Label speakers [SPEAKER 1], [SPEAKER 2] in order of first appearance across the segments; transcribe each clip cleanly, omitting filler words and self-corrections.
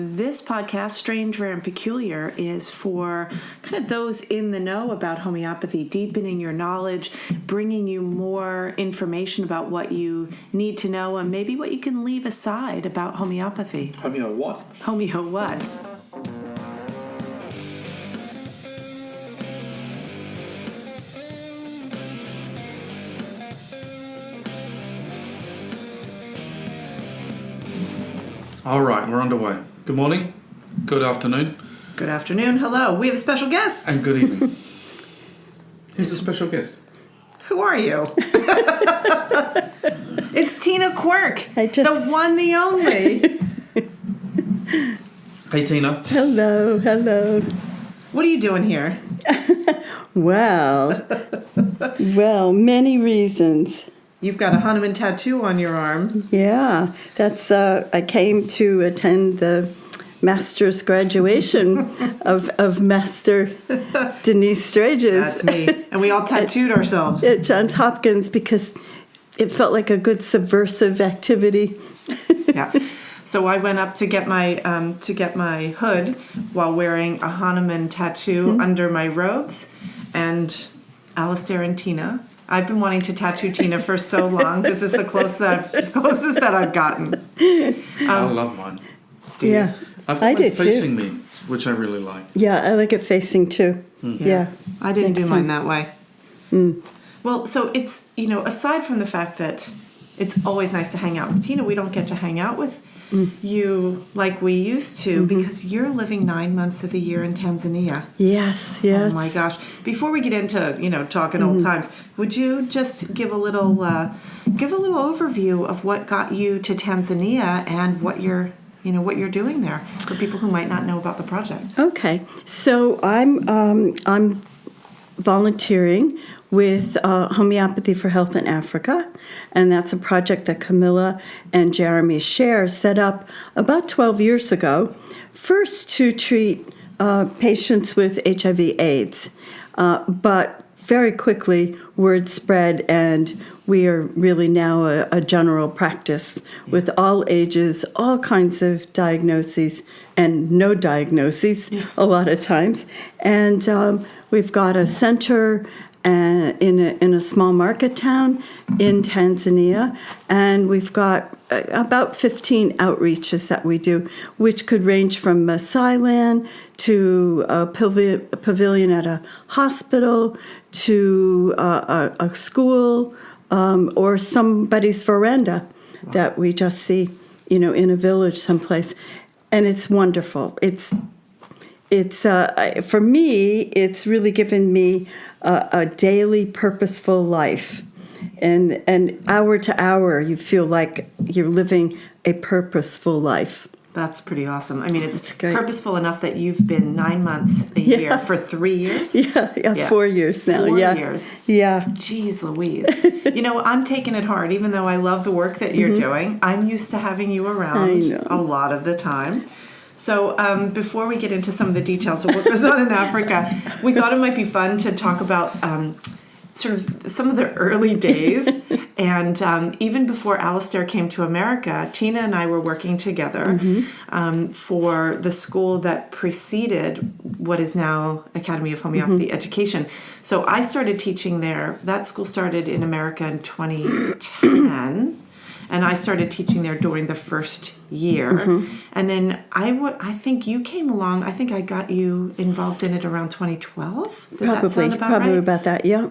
[SPEAKER 1] This podcast, Strange, Rare, and Peculiar, is for kind of those in the know about homeopathy, deepening your knowledge, bringing you more information about what you need to know and maybe what you can leave aside about homeopathy.
[SPEAKER 2] Homeo what?
[SPEAKER 1] Homeo what?
[SPEAKER 2] All right, we're underway. Good morning, good afternoon,
[SPEAKER 1] Good afternoon. Hello. We have a special guest.
[SPEAKER 2] and good evening. Who's the special guest?
[SPEAKER 1] Who are you? It's Tina Quirk, the one, the only.
[SPEAKER 2] Hey, Tina.
[SPEAKER 3] Hello.
[SPEAKER 1] What are you doing here?
[SPEAKER 3] Well, many reasons.
[SPEAKER 1] You've got a Hanuman tattoo on your arm.
[SPEAKER 3] Yeah, that's. I came to attend the master's graduation of Master Denise Straiges.
[SPEAKER 1] That's me. And we all tattooed ourselves.
[SPEAKER 3] At Johns Hopkins because it felt like a good subversive activity.
[SPEAKER 1] Yeah. So I went up to get my hood while wearing a Hanuman tattoo under my robes, and Alastair and Tina. I've been wanting to tattoo Tina for so long. This is the closest that I've gotten.
[SPEAKER 2] I love mine.
[SPEAKER 3] Yeah,
[SPEAKER 2] I've got
[SPEAKER 3] I
[SPEAKER 2] mine
[SPEAKER 3] did
[SPEAKER 2] facing
[SPEAKER 3] too.
[SPEAKER 2] me, which I really like.
[SPEAKER 3] Yeah, I like it facing too. Yeah.
[SPEAKER 1] I didn't do
[SPEAKER 3] Thanks,
[SPEAKER 1] mine
[SPEAKER 3] Tim.
[SPEAKER 1] that way. Well, so it's, aside from the fact that it's always nice to hang out with Tina, we don't get to hang out with you like we used to because you're living 9 months of the year in Tanzania.
[SPEAKER 3] Yes.
[SPEAKER 1] Oh my gosh. Before we get into, talking old times, would you just give a little overview of what got you to Tanzania and what you're doing there for people who might not know about the project?
[SPEAKER 3] Okay, so I'm volunteering with Homeopathy for Health in Africa, and that's a project that Camilla and Jeremy Scher set up about 12 years ago, first to treat patients with HIV/AIDS, but very quickly word spread, and we are really now a general practice with all ages, all kinds of diagnoses, and no diagnoses a lot of times. And we've got a center in a small market town in Tanzania, and we've got about 15 outreaches that we do, which could range from Thailand to a pavilion at a hospital to a school or somebody's veranda that we just see, in a village someplace. And it's wonderful. It's for me, it's really given me a daily purposeful life. And hour to hour, you feel like you're living a purposeful life.
[SPEAKER 1] That's pretty awesome. I mean, it's
[SPEAKER 3] great.
[SPEAKER 1] Purposeful enough that you've been 9 months a year for 3 years?
[SPEAKER 3] Yeah, 4 years now.
[SPEAKER 1] 4 years.
[SPEAKER 3] Yeah.
[SPEAKER 1] Jeez Louise. I'm taking it hard, even though I love the work that you're doing. I'm used to having you around a lot of the time. So before we get into some of the details of what goes on in Africa, we thought it might be fun to talk about sort of some of the early days. And even before Alastair came to America, Tina and I were working together for the school that preceded what is now Academy of Homeopathy Education. So I started teaching there. That school started in America in 2010. And I started teaching there during the first year. And then I think you came along. I think I got you involved in it around 2012. Does that sound about right?
[SPEAKER 3] Probably about that, yeah.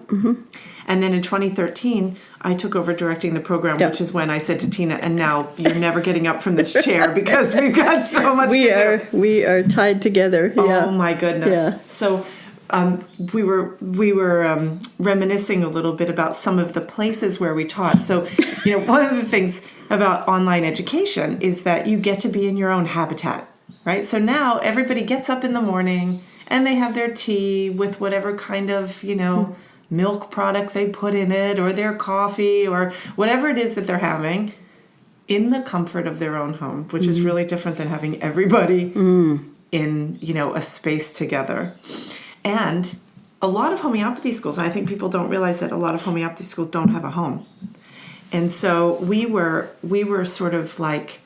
[SPEAKER 1] And then in 2013, I took over directing the program, which is when I said to Tina, and now you're never getting up from this chair because we've got so much to do.
[SPEAKER 3] We are tied together.
[SPEAKER 1] Oh, my goodness.
[SPEAKER 3] Yeah.
[SPEAKER 1] So we were reminiscing a little bit about some of the places where we taught. So, one of the things about online education is that you get to be in your own habitat, right? So now everybody gets up in the morning and they have their tea with whatever kind of, milk product they put in it, or their coffee, or whatever it is that they're having in the comfort of their own home, which is really different than having everybody in, a space together. And a lot of homeopathy schools, and I think people don't realize that a lot of homeopathy schools don't have a home. And so we were sort of like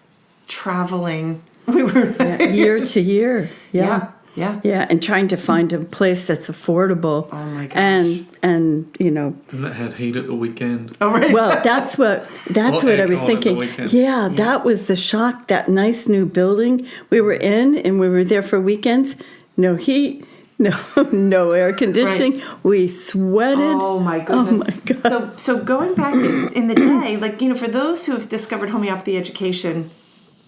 [SPEAKER 1] traveling We were
[SPEAKER 3] year to year.
[SPEAKER 1] Yeah.
[SPEAKER 3] Yeah, and trying to find a place that's affordable.
[SPEAKER 1] Oh my gosh.
[SPEAKER 3] And
[SPEAKER 2] And that had heat at the weekend.
[SPEAKER 1] Oh, right.
[SPEAKER 3] well, that's what I was
[SPEAKER 2] aircon at the
[SPEAKER 3] thinking.
[SPEAKER 2] weekend.
[SPEAKER 3] Yeah, that was the shock. That nice new building we were in, and we were there for weekends. No heat, no air conditioning.
[SPEAKER 1] Right.
[SPEAKER 3] We sweated.
[SPEAKER 1] Oh my goodness.
[SPEAKER 3] Oh my God.
[SPEAKER 1] So going back in the day, like, for those who have discovered homeopathy education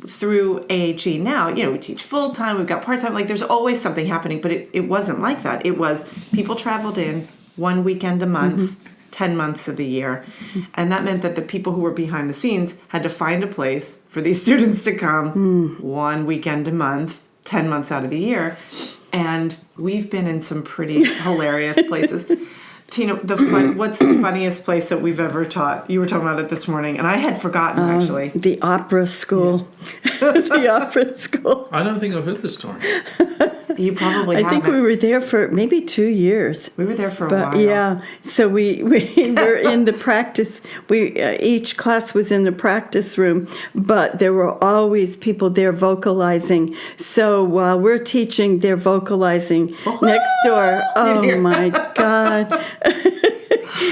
[SPEAKER 1] through AHE now, we teach full-time, we've got part-time, like there's always something happening, but it wasn't like that. It was people traveled in 1 weekend a month, 10 months of the year. And that meant that the people who were behind the scenes had to find a place for these students to come 1 weekend a month, 10 months out of the year. And we've been in some pretty hilarious places. Tina, what's the funniest place that we've ever taught? You were talking about it this morning, and I had forgotten, actually.
[SPEAKER 3] The opera school. The opera school.
[SPEAKER 2] I don't think I've heard this story.
[SPEAKER 1] You probably
[SPEAKER 3] I
[SPEAKER 1] haven't.
[SPEAKER 3] think we were there for maybe 2 years.
[SPEAKER 1] We were there for a
[SPEAKER 3] But
[SPEAKER 1] while.
[SPEAKER 3] yeah, so we were in the practice. Each class was in the practice room, but there were always people there vocalizing. So while we're teaching, they're vocalizing next door. Oh my God!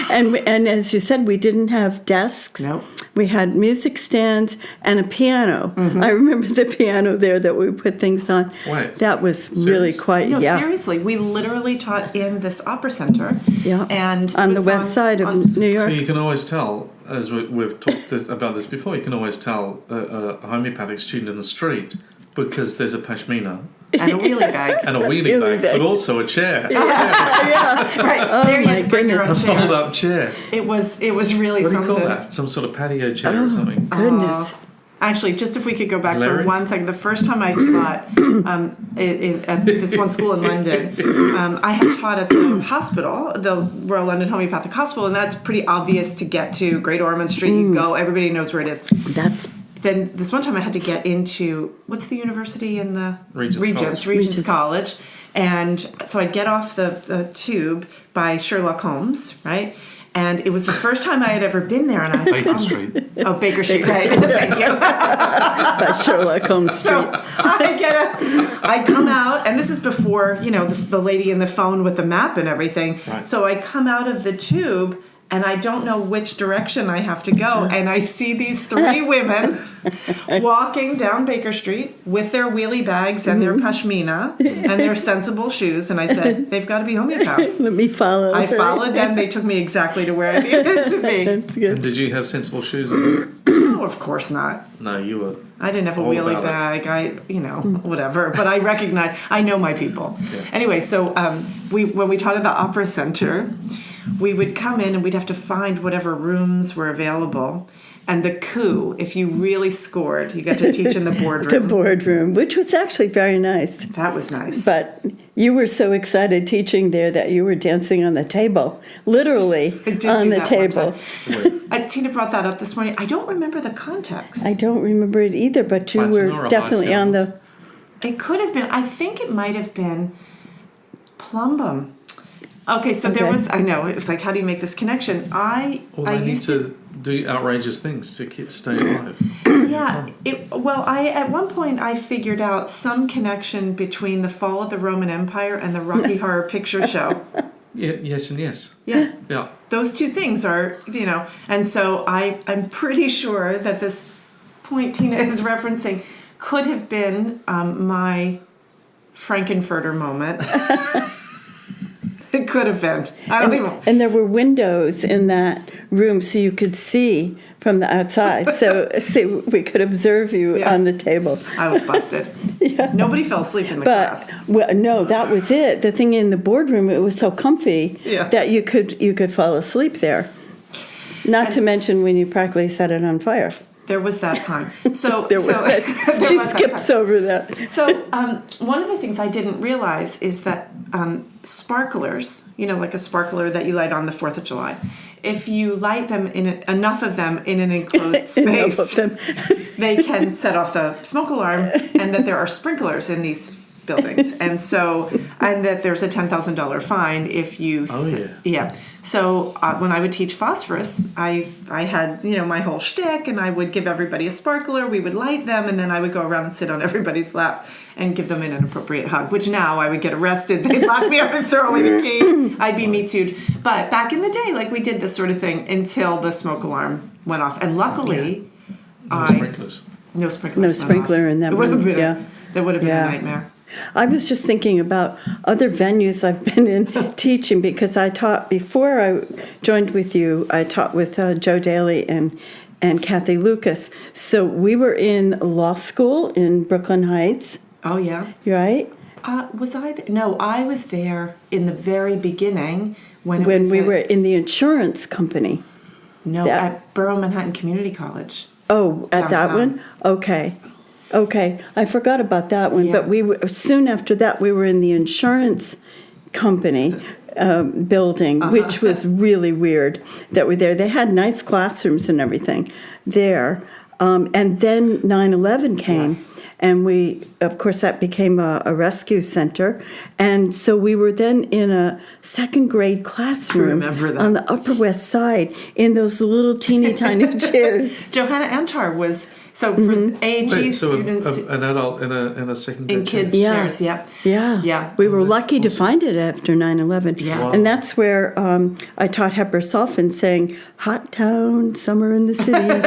[SPEAKER 3] And as you said, we didn't have desks.
[SPEAKER 1] Nope.
[SPEAKER 3] We had music stands and a piano. I remember the piano there that we put things on.
[SPEAKER 2] Wait,
[SPEAKER 3] that was really
[SPEAKER 2] serious?
[SPEAKER 3] quite,
[SPEAKER 1] No,
[SPEAKER 3] yeah.
[SPEAKER 1] seriously, we literally taught in this opera center.
[SPEAKER 3] Yeah,
[SPEAKER 1] and
[SPEAKER 3] on
[SPEAKER 1] it
[SPEAKER 3] the
[SPEAKER 1] was
[SPEAKER 3] west side of New
[SPEAKER 2] So
[SPEAKER 3] York.
[SPEAKER 2] you can always tell, as we've talked about this before, you can always tell a homeopathic student in the street because there's a pashmina
[SPEAKER 1] and a wheelie bag.
[SPEAKER 2] and a wheelie bag, but also a chair.
[SPEAKER 1] Right there,
[SPEAKER 3] my
[SPEAKER 1] you bring your own
[SPEAKER 2] A
[SPEAKER 1] chair.
[SPEAKER 2] fold-up chair.
[SPEAKER 1] It was really
[SPEAKER 2] What do you
[SPEAKER 1] something.
[SPEAKER 2] call that? Some sort of patio chair or something?
[SPEAKER 3] Goodness.
[SPEAKER 1] Actually, just if we could go back for
[SPEAKER 2] Hilarious.
[SPEAKER 1] 1 second. The first time I taught at this one school in London, I had taught at the hospital, the Royal London Homeopathic Hospital, and that's pretty obvious to get to. Great Ormond Street, you go, everybody knows where it is.
[SPEAKER 3] That's
[SPEAKER 1] Then this one time I had to get into, what's the university in the?
[SPEAKER 2] Regent's
[SPEAKER 1] College. And so I get off the tube by Sherlock Holmes, right? And it was the first time I had ever been there, and I
[SPEAKER 2] Baker Street.
[SPEAKER 1] Oh, Baker Street, right? Thank you.
[SPEAKER 3] by Sherlock Holmes Street.
[SPEAKER 1] So I come out, and this is before, the lady in the phone with the map and everything.
[SPEAKER 2] Right.
[SPEAKER 1] So I come out of the tube, and I don't know which direction I have to go, and I see these 3 women walking down Baker Street with their wheelie bags and their pashmina and their sensible shoes, and I said, they've got to be homeopaths.
[SPEAKER 3] Let me follow.
[SPEAKER 1] I followed them. They took me exactly to where I needed to be.
[SPEAKER 3] That's good.
[SPEAKER 2] And did you have sensible shoes on?
[SPEAKER 1] No, of course not.
[SPEAKER 2] No, you were.
[SPEAKER 1] I didn't have a
[SPEAKER 2] All
[SPEAKER 1] wheelie
[SPEAKER 2] about
[SPEAKER 1] bag. Whatever. But I know my people.
[SPEAKER 2] Yeah.
[SPEAKER 1] Anyway, so when we taught at the Opera Center, we would come in and we'd have to find whatever rooms were available. And the coup, if you really scored, you got to teach in the boardroom.
[SPEAKER 3] The boardroom, which was actually very nice.
[SPEAKER 1] That was nice.
[SPEAKER 3] But you were so excited teaching there that you were dancing on the table, literally
[SPEAKER 1] I did
[SPEAKER 3] on
[SPEAKER 1] do
[SPEAKER 3] the
[SPEAKER 1] that
[SPEAKER 3] table.
[SPEAKER 2] Wait,
[SPEAKER 1] Tina brought that up this morning. I don't remember the context.
[SPEAKER 3] I don't remember it either, but you
[SPEAKER 2] Platinum
[SPEAKER 3] were
[SPEAKER 2] or
[SPEAKER 3] definitely on
[SPEAKER 2] Alastair?
[SPEAKER 3] the.
[SPEAKER 1] It could have been. I think it might have been Plumbum. Okay, so there
[SPEAKER 3] Okay.
[SPEAKER 1] was. I know. It's like, how do you make this connection? I
[SPEAKER 2] they need
[SPEAKER 1] used
[SPEAKER 2] to do outrageous things to stay alive.
[SPEAKER 1] Yeah. At one point I figured out some connection between the fall of the Roman Empire and the Rocky Horror Picture Show.
[SPEAKER 2] Yeah, yes and yes.
[SPEAKER 1] Yeah.
[SPEAKER 2] Yeah.
[SPEAKER 1] Those two things are, and so I'm pretty sure that this point Tina is referencing could have been my Frankenfurter moment. It could have been. I don't even.
[SPEAKER 3] And there were windows in that room so you could see from the outside. So we could observe you on the table.
[SPEAKER 1] I was busted. Nobody fell asleep in the class.
[SPEAKER 3] Well, no, that was it. The thing in the boardroom, it was so comfy that you could fall asleep there. Not to mention when you practically set it on fire.
[SPEAKER 1] There was that time. So
[SPEAKER 3] There was that.
[SPEAKER 1] there
[SPEAKER 3] She
[SPEAKER 1] was that
[SPEAKER 3] skips
[SPEAKER 1] time.
[SPEAKER 3] over that.
[SPEAKER 1] So one of the things I didn't realize is that sparklers, like a sparkler that you light on the 4th of July, if you light them enough of them in an enclosed space,
[SPEAKER 3] Enough of them.
[SPEAKER 1] they can set off the smoke alarm, and that there are sprinklers in these buildings. And that there's a $10,000 fine if you... Yeah. So when I would teach phosphorus, I had, my whole shtick, and I would give everybody a sparkler, we would light them, and then I would go around and sit on everybody's lap and give them an inappropriate hug, which now I would get arrested. They'd lock me up and throw away the key. I'd be Me Too'd. But back in the day, we did this sort of thing until the smoke alarm went off. And luckily...
[SPEAKER 2] No sprinklers.
[SPEAKER 1] No sprinklers.
[SPEAKER 3] No sprinkler in that
[SPEAKER 1] That would have been a
[SPEAKER 3] Yeah.
[SPEAKER 1] nightmare.
[SPEAKER 3] I was just thinking about other venues I've been in teaching, because I taught before I joined with you. I taught with Joe Daly and Kathy Lucas. So we were in law school in Brooklyn Heights.
[SPEAKER 1] Oh, yeah.
[SPEAKER 3] Right?
[SPEAKER 1] Was I there? No, I was there in the very beginning when
[SPEAKER 3] we were in the insurance company.
[SPEAKER 1] No, at Borough Manhattan Community College.
[SPEAKER 3] Oh, at that one? Okay. I forgot about that one.
[SPEAKER 1] Yeah.
[SPEAKER 3] But soon after that, we were in the insurance company building, which was really weird that we're there. They had nice classrooms and everything there. And then 9/11 came,
[SPEAKER 1] Yes.
[SPEAKER 3] and of course, that became a rescue center. And so we were then in a second grade classroom on the Upper West Side in those little teeny tiny chairs.
[SPEAKER 1] Johanna Antar was... So for AAG students...
[SPEAKER 2] an adult in a second
[SPEAKER 1] in
[SPEAKER 2] chair.
[SPEAKER 1] kids' chairs, yeah.
[SPEAKER 3] Yeah. We were lucky to find it after 9/11.
[SPEAKER 1] Yeah. Wow.
[SPEAKER 3] And that's where I taught Heber Sulfan saying, "Hot town, summer in the city."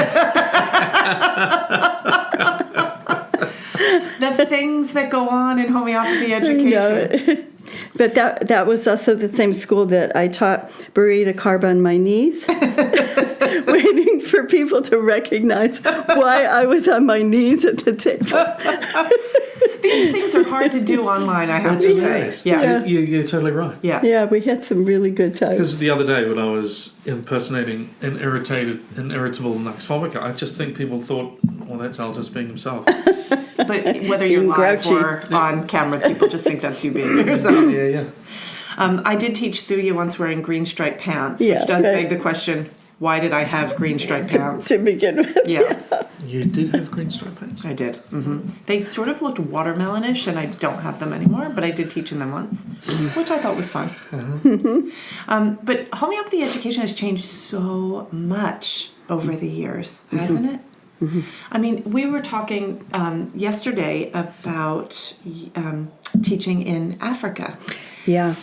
[SPEAKER 1] The things that go on in homeopathy education.
[SPEAKER 3] But that was also the same school that I taught burrito carb on my knees, waiting for people to recognize why I was on my knees at the table.
[SPEAKER 1] These things are hard to do online, I have to say.
[SPEAKER 2] Yeah. You're totally right.
[SPEAKER 1] Yeah,
[SPEAKER 3] we had some really good times.
[SPEAKER 2] Because the other day when I was impersonating an irritable Nux vomica, I just think people thought, well, that's Al just being himself.
[SPEAKER 1] But whether you're live
[SPEAKER 3] grouchy.
[SPEAKER 1] or on camera, people just think that's you being yourself.
[SPEAKER 2] Yeah.
[SPEAKER 1] I did teach Thuya once wearing green striped pants, which does beg the question, why did I have green striped pants?
[SPEAKER 3] To begin with.
[SPEAKER 1] Yeah.
[SPEAKER 2] You did have green striped pants?
[SPEAKER 1] I did. Mm-hmm. They sort of looked watermelonish, and I don't have them anymore, but I did teach in them once, which I thought was fun. But homeopathy education has changed so much over the years, hasn't it? Mm-hmm. I mean, we were talking yesterday about teaching in Africa.
[SPEAKER 3] Yeah.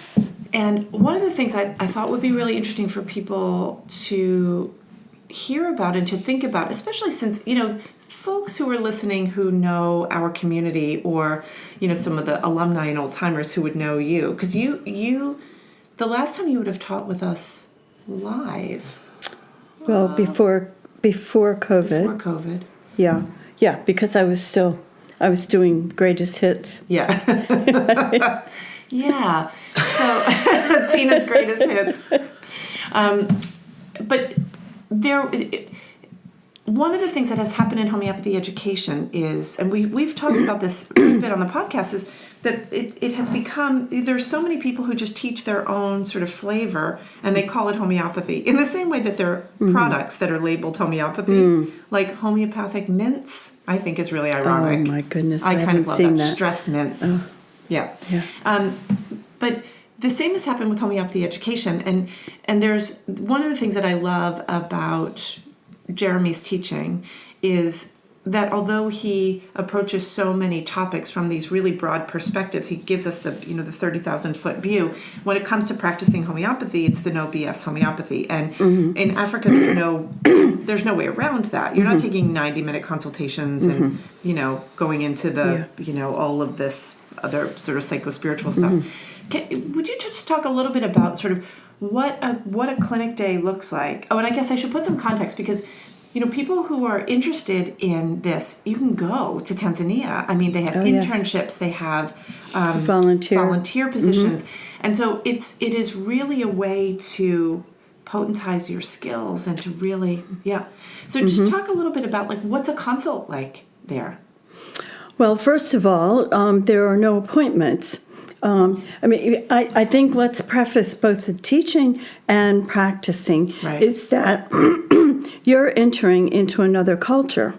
[SPEAKER 1] And one of the things I thought would be really interesting for people to hear about and to think about, especially since, folks who are listening who know our community, or, some of the alumni and old-timers who would know you. Because you, the last time you would have taught with us live.
[SPEAKER 3] Well, before COVID.
[SPEAKER 1] Before COVID.
[SPEAKER 3] Yeah, because I was doing greatest hits.
[SPEAKER 1] Yeah. Yeah. So Tina's greatest hits. But one of the things that has happened in homeopathy education is, and we've talked about this a bit on the podcast, is that it has become, there's so many people who just teach their own sort of flavor, and they call it homeopathy, in the same way that there are products that are labeled homeopathy, like homeopathic mints, I think is really ironic.
[SPEAKER 3] Oh my goodness,
[SPEAKER 1] I kind of love that.
[SPEAKER 3] that.
[SPEAKER 1] Stress mints.
[SPEAKER 3] Oh.
[SPEAKER 1] Yeah. But the same has happened with homeopathy education, and there's one of the things that I love about Jeremy's teaching is that although he approaches so many topics from these really broad perspectives, he gives us the 30,000 foot view. When it comes to practicing homeopathy, it's the no BS homeopathy, and in Africa there's no way around that. You're not taking 90-minute consultations and going into the all of this other sort of psycho-spiritual stuff. Would you just talk a little bit about sort of what a clinic day looks like? Oh, and I guess I should put some context, because people who are interested in this, you can go to Tanzania. I mean, they have internships, they have volunteer positions, and so it is really a way to potentize your skills and to really So just talk a little bit about what's a consult like there.
[SPEAKER 3] Well, first of all, there are no appointments. I think let's preface both the teaching and practicing is that you're entering into another culture.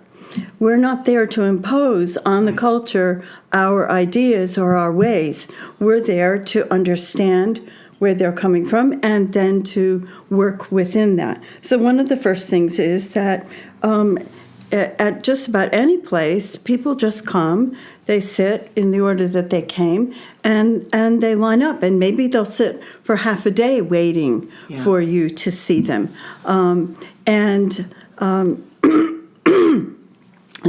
[SPEAKER 3] we're not there to impose on the culture our ideas or our ways. We're there to understand where they're coming from and then to work within that. So one of the first things is that at just about any place, people just come, they sit in the order that they came, and they line up. And maybe they'll sit for half a day waiting for you to see them.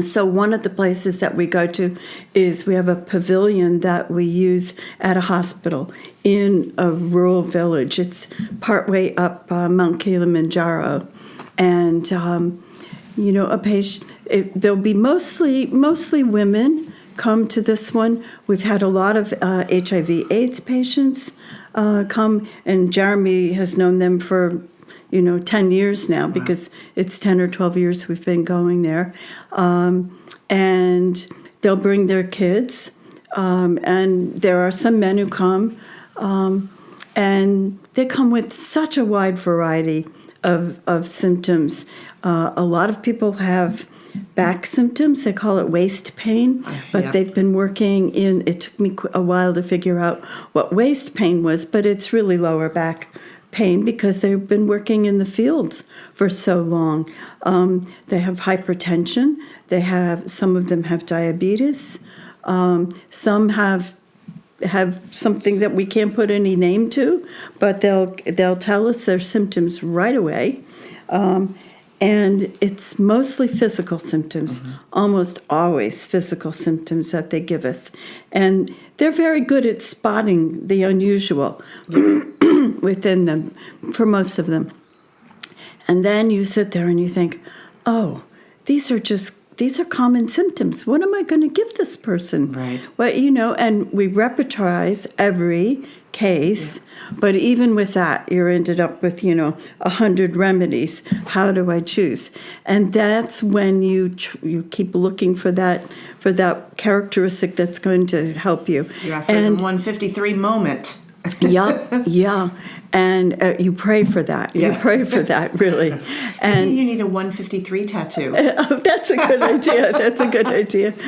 [SPEAKER 3] So one of the places that we go to is we have a pavilion that we use at a hospital in a rural village. It's partway up Mount Kilimanjaro. And, a patient, there'll be mostly women come to this one. We've had a lot of HIV/AIDS patients come, and Jeremy has known them for 10 years now, because it's 10 or 12 years we've been going there. And they'll bring their kids. And there are some men who come. And they come with such a wide variety of symptoms. A lot of people have back symptoms. They call it waist pain. But they've been working it took me a while to figure out what waist pain was, but it's really lower back pain because they've been working in the fields for so long. They have hypertension. Some of them have diabetes. Some have something that we can't put any name to, but they'll tell us their symptoms right away. And it's mostly physical symptoms, almost always physical symptoms that they give us. And they're very good at spotting the unusual within them, for most of them. And then you sit there and you think, oh, these are common symptoms. What am I going to give this person?
[SPEAKER 1] Right.
[SPEAKER 3] Well, and we repertorize every case, but even with that, you're ended up with, 100 remedies. How do I choose? And that's when you keep looking for that characteristic that's going to help you.
[SPEAKER 1] Your aphorism 153 moment.
[SPEAKER 3] Yeah. And you pray for that. You pray for that, really. And
[SPEAKER 1] maybe you need a 153 tattoo.
[SPEAKER 3] That's a good idea.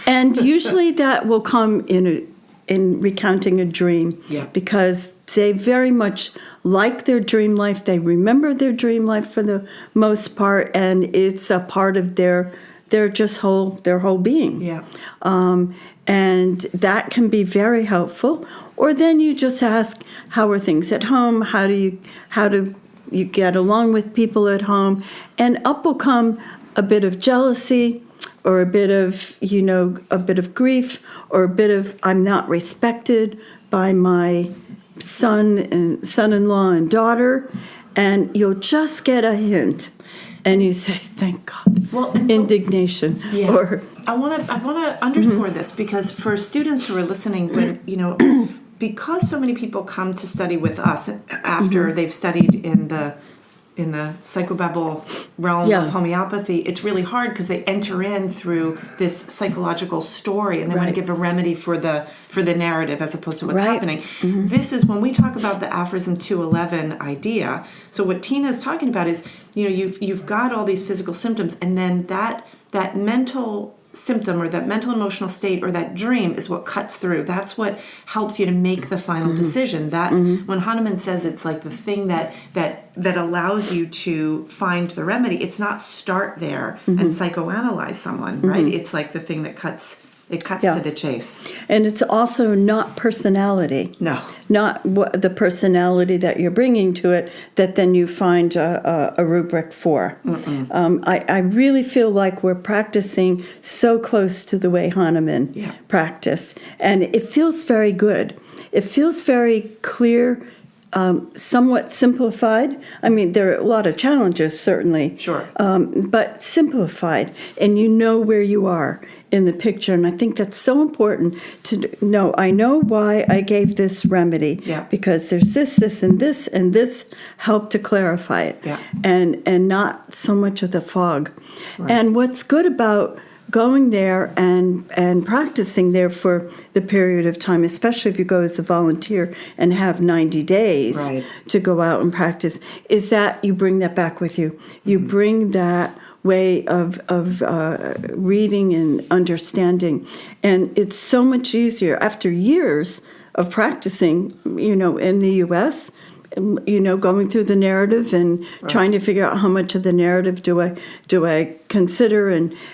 [SPEAKER 3] And usually that will come in recounting a dream, because they very much like their dream life. They remember their dream life for the most part, and it's a part of their whole being.
[SPEAKER 1] Yeah.
[SPEAKER 3] And that can be very helpful. Or then you just ask, how are things at home? How do you get along with people at home? And up will come a bit of jealousy, or a bit of grief, or a bit of I'm not respected by my son-in-law and daughter, and you'll just get a hint. And you say, "Thank God."
[SPEAKER 1] Well,
[SPEAKER 3] indignation. Or
[SPEAKER 1] I want to underscore this, because for students who are listening, when because so many people come to study with us after they've studied in the psychobabble realm of homeopathy, it's really hard because they enter in through this psychological story, and they want to give a remedy for the narrative as opposed to what's happening. This is when we talk about the aphorism 211 idea. So what Tina is talking about is, you've got all these physical symptoms, and then that mental symptom or that mental emotional state or that dream is what cuts through. That's what helps you to make the final decision. That's when Hahnemann says it's like the thing that allows you to find the remedy. It's not start there and psychoanalyze someone, right? It's like the thing that cuts to the chase.
[SPEAKER 3] And it's also not personality.
[SPEAKER 1] No.
[SPEAKER 3] Not the personality that you're bringing to it that then you find a rubric for. I really feel like we're practicing so close to the way Hahnemann practiced. And it feels very good. It feels very clear, somewhat simplified. I mean, there are a lot of challenges, certainly.
[SPEAKER 1] Sure.
[SPEAKER 3] But simplified. And you know where you are in the picture. And I think that's so important to know. I know why I gave this remedy. Because there's this, and this helped to clarify it. And not so much of the fog. Right. And what's good about going there and practicing there for the period of time, especially if you go as a volunteer and have 90 days to go out and practice, is that you bring that back with you. You bring that way of reading and understanding. And it's so much easier after years of practicing, in the U.S., going through the narrative and trying to figure out how much of the narrative do I consider,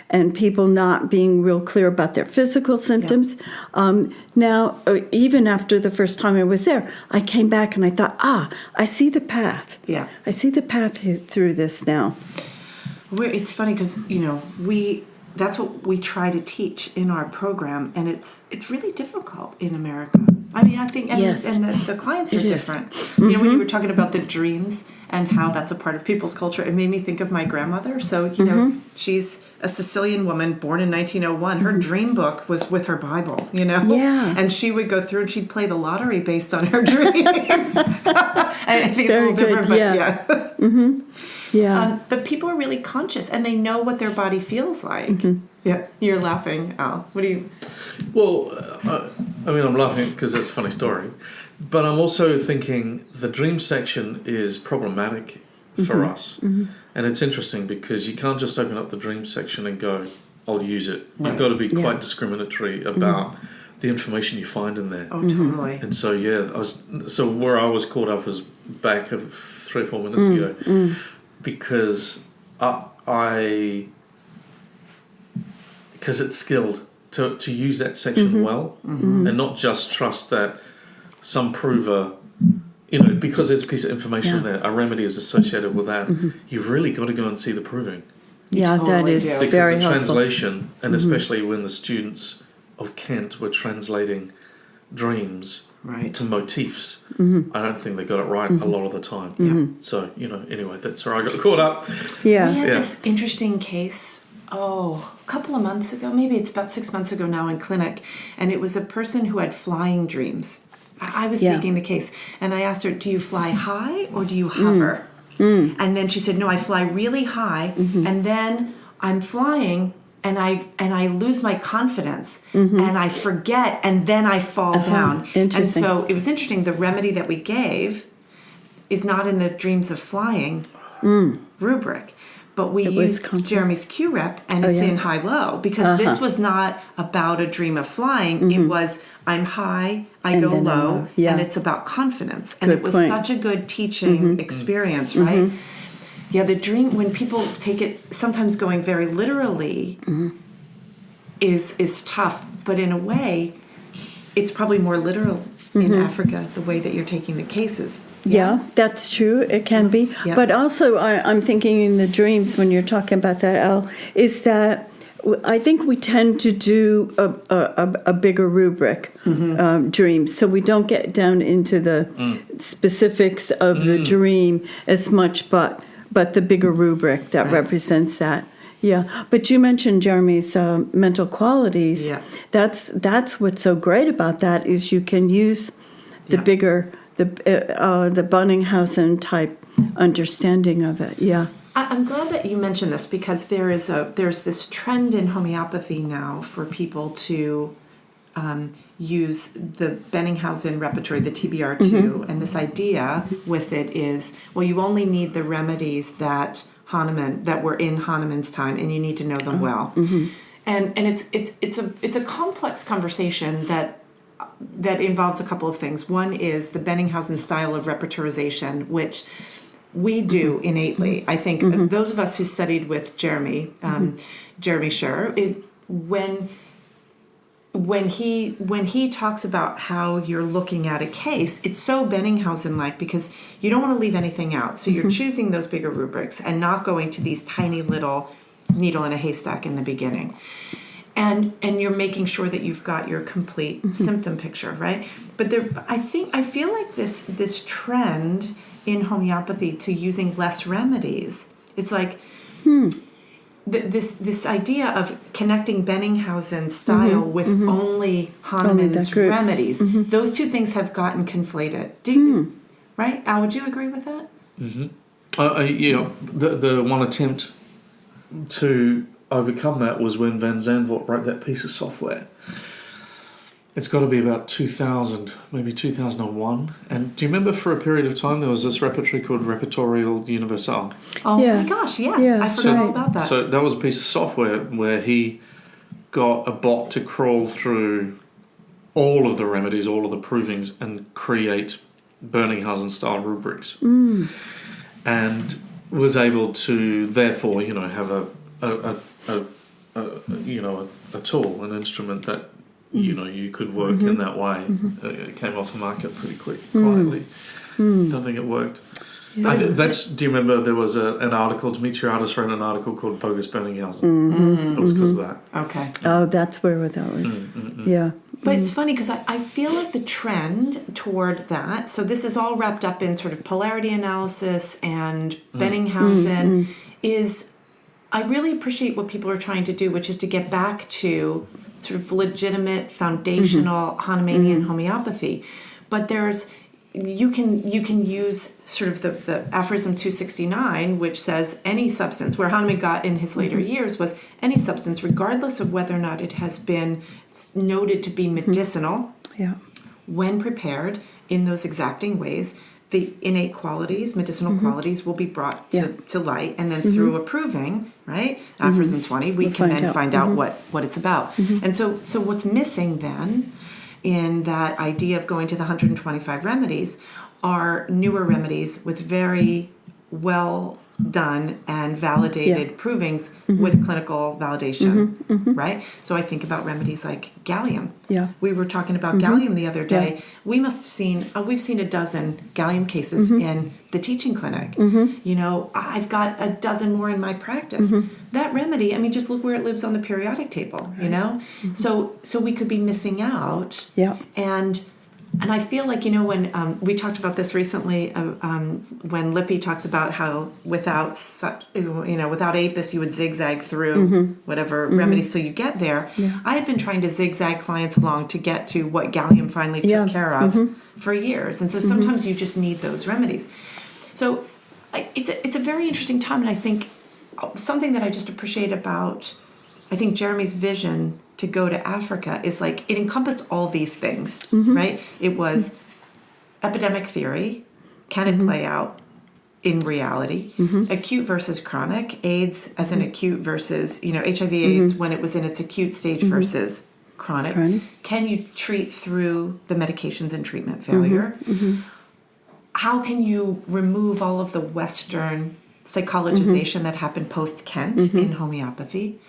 [SPEAKER 3] and people not being real clear about their physical symptoms. Now, even after the first time I was there, I came back and I thought, I see the path.
[SPEAKER 1] Yeah.
[SPEAKER 3] I see the path through this now.
[SPEAKER 1] It's funny because, that's what we try to teach in our program, and it's really difficult in America. I mean, I think, and the clients are different. When you were talking about the dreams and how that's a part of people's culture, it made me think of my grandmother. So, she's a Sicilian woman born in 1901. Her dream book was with her Bible,
[SPEAKER 3] Yeah.
[SPEAKER 1] And she would go through and she'd play the lottery based on her dreams. I think it's a little different, but yeah.
[SPEAKER 3] Yeah.
[SPEAKER 1] But people are really conscious, and they know what their body feels like. Yeah, you're laughing, Al. What do you...
[SPEAKER 2] Well, I'm laughing because that's a funny story. But I'm also thinking the dream section is problematic for us. And it's interesting because you can't just open up the dream section and go, I'll use it. You've got to be quite discriminatory about the information you find in there.
[SPEAKER 1] Oh, totally.
[SPEAKER 2] And so, where I was caught up was back of 3 or 4 minutes ago. Because because it's skilled to use that section well, and not just trust that some prover, because there's a piece of information there, a remedy is associated with that. You've really got to go and see the proving.
[SPEAKER 3] Yeah, that is very helpful.
[SPEAKER 2] Because the translation, and especially when the students of Kent were translating dreams to motifs, I don't think they got it right a lot of the time. So, anyway, that's where I got caught up.
[SPEAKER 3] Yeah.
[SPEAKER 1] We had this interesting case, a couple of months ago, maybe it's about 6 months ago now in clinic, and it was a person who had flying dreams. I was taking the case, and I asked her, do you fly high or do you hover? And then she said, no, I fly really high, and then I'm flying, and I lose my confidence, and I forget, and then I fall down. And so it was interesting. The remedy that we gave is not in the dreams of flying rubric, but we used Jeremy's Q-Rep, and it's in high-low, because this was not about a dream of flying. It was, I'm high, I go low, and it's about confidence. And it was such a good teaching experience, right? Yeah, the dream, when people take it, sometimes going very literally, is tough. But in a way, it's probably more literal in Africa, the way that you're taking the cases.
[SPEAKER 3] Yeah, that's true. It can be. Yeah. But also, I'm thinking in the dreams, when you're talking about that, Al, is that I think we tend to do a bigger rubric dream, so we don't get down into the specifics of the dream as much, but the bigger rubric that represents that. Yeah, but you mentioned Jeremy's mental qualities. Yeah. That's what's so great about that is you can use the bigger, the Bonninghausen type understanding of it. Yeah.
[SPEAKER 1] I'm glad that you mentioned this, because there's this trend in homeopathy now for people to use the Bonninghausen repertory, the TBR2, and this idea with it is, well, you only need the remedies that were in Hahnemann's time, and you need to know them well. And it's a complex conversation that involves a couple of things. One is the Bonninghausen style of repertorization, which we do innately. I think those of us who studied with Jeremy Scher, when he talks about how you're looking at a case, it's so Bonninghausen-like because you don't want to leave anything out. So you're choosing those bigger rubrics and not going to these tiny little needle in a haystack in the beginning. And you're making sure that you've got your complete symptom picture, right? But I feel like this trend in homeopathy to using less remedies, it's like this idea of connecting Bonninghausen style with only Hahnemann's remedies. Those two things have gotten conflated. Do you, right? Al, would you agree with that?
[SPEAKER 2] The one attempt to overcome that was when Van Zandvoort wrote that piece of software. It's got to be about 2000, maybe 2001. And do you remember for a period of time there was this repertory called Repertorial Universal?
[SPEAKER 1] Oh my gosh, yes.
[SPEAKER 3] Yeah,
[SPEAKER 1] I forgot all about that.
[SPEAKER 2] So that was a piece of software where he got a bot to crawl through all of the remedies, all of the provings, and create Berningshausen-style rubrics. And was able to, therefore, have a tool, an instrument that you could work in that way. It came off the market pretty quietly. Don't think it worked.
[SPEAKER 1] Yeah.
[SPEAKER 2] Do you remember there was an article, Demetriadis wrote an article called Bogus Berningshausen. It was because of that.
[SPEAKER 1] Okay.
[SPEAKER 3] Oh, that's where that was. Yeah.
[SPEAKER 1] But it's funny because I feel like the trend toward that, so this is all wrapped up in sort of polarity analysis and Benninghausen, is I really appreciate what people are trying to do, which is to get back to sort of legitimate foundational Hahnemannian homeopathy. But you can use sort of the aphorism 269, which says any substance, where Hahnemann got in his later years was any substance, regardless of whether or not it has been noted to be medicinal, when prepared in those exacting ways, the innate qualities, medicinal qualities, will be brought to light, and then through a proving, right, aphorism 20, we can then find out what it's about. And so what's missing then in that idea of going to the 125 remedies are newer remedies with very well done and validated provings with clinical validation, right? So I think about remedies like gallium.
[SPEAKER 3] Yeah.
[SPEAKER 1] We were talking about gallium the other day. Yeah. We must have seen, we've seen a dozen gallium cases in the teaching clinic. I've got a dozen more in my practice. That remedy, I mean, just look where it lives on the periodic table, So we could be missing out.
[SPEAKER 3] Yeah.
[SPEAKER 1] And I feel like, when we talked about this recently, when Lippi talks about how without APIS you would zigzag through whatever remedies so you get there. Yeah. I had been trying to zigzag clients along to get to what gallium finally took care of for years. And so sometimes you just need those remedies. So it's a very interesting time, and I think something that I just appreciate about, I think, Jeremy's vision to go to Africa is like it encompassed all these things, right? It was epidemic theory, can it play out in reality, acute versus chronic, AIDS as an acute versus, HIV/AIDS when it was in its acute stage versus chronic. Can you treat through the medications and treatment failure? How can you remove all of the Western psychologization that happened post-Kent in homeopathy?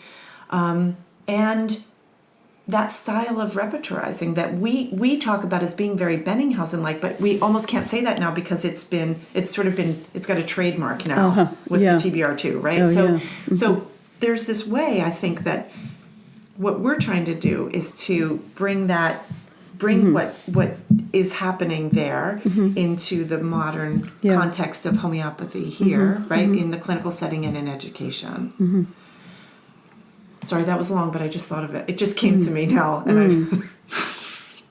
[SPEAKER 1] And that style of repertorizing that we talk about as being very Benninghausen-like, but we almost can't say that now because it's got a trademark now with the TBR2, right? So there's this way, I think, that what we're trying to do is to bring what is happening there into the modern context of homeopathy here, right, in the clinical setting and in education. Sorry, that was long, but I just thought of it. It just came to me now, and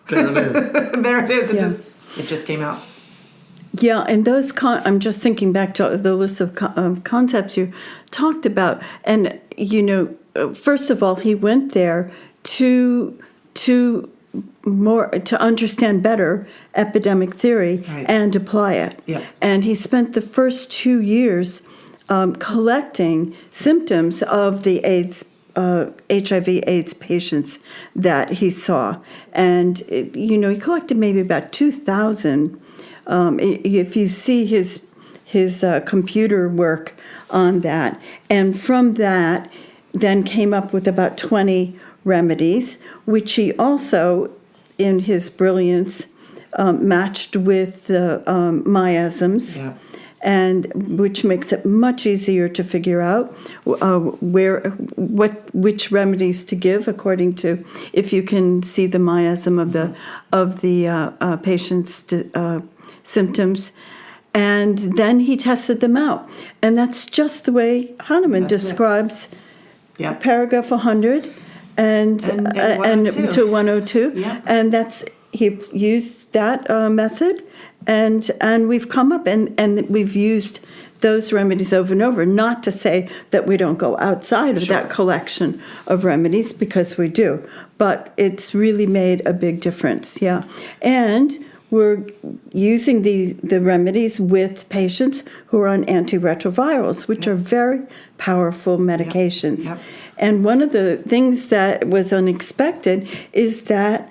[SPEAKER 2] there it is.
[SPEAKER 1] There it is. It just came out.
[SPEAKER 3] Yeah, and those I'm just thinking back to the list of concepts you talked about, and first of all, he went there to understand better epidemic theory and apply it. Yeah. And he spent the first 2 years collecting symptoms of the HIV/AIDS patients that he saw, and he collected maybe about 2,000. If you see his computer work on that, and from that, then came up with about 20 remedies, which he also, in his brilliance, matched with the miasms. Yeah. And which makes it much easier to figure out which remedies to give according to if you can see the miasm of the patient's symptoms, and then he tested them out, and that's just the way Hahnemann describes paragraph 100 and to 102, and that's he used that method. And we've come up and we've used those remedies over and over. Not to say that we don't go outside of that collection of remedies, because we do, but it's really made a big difference. Yeah, and we're using the remedies with patients who are on antiretrovirals, which are very powerful medications. Yep. And one of the things that was unexpected is that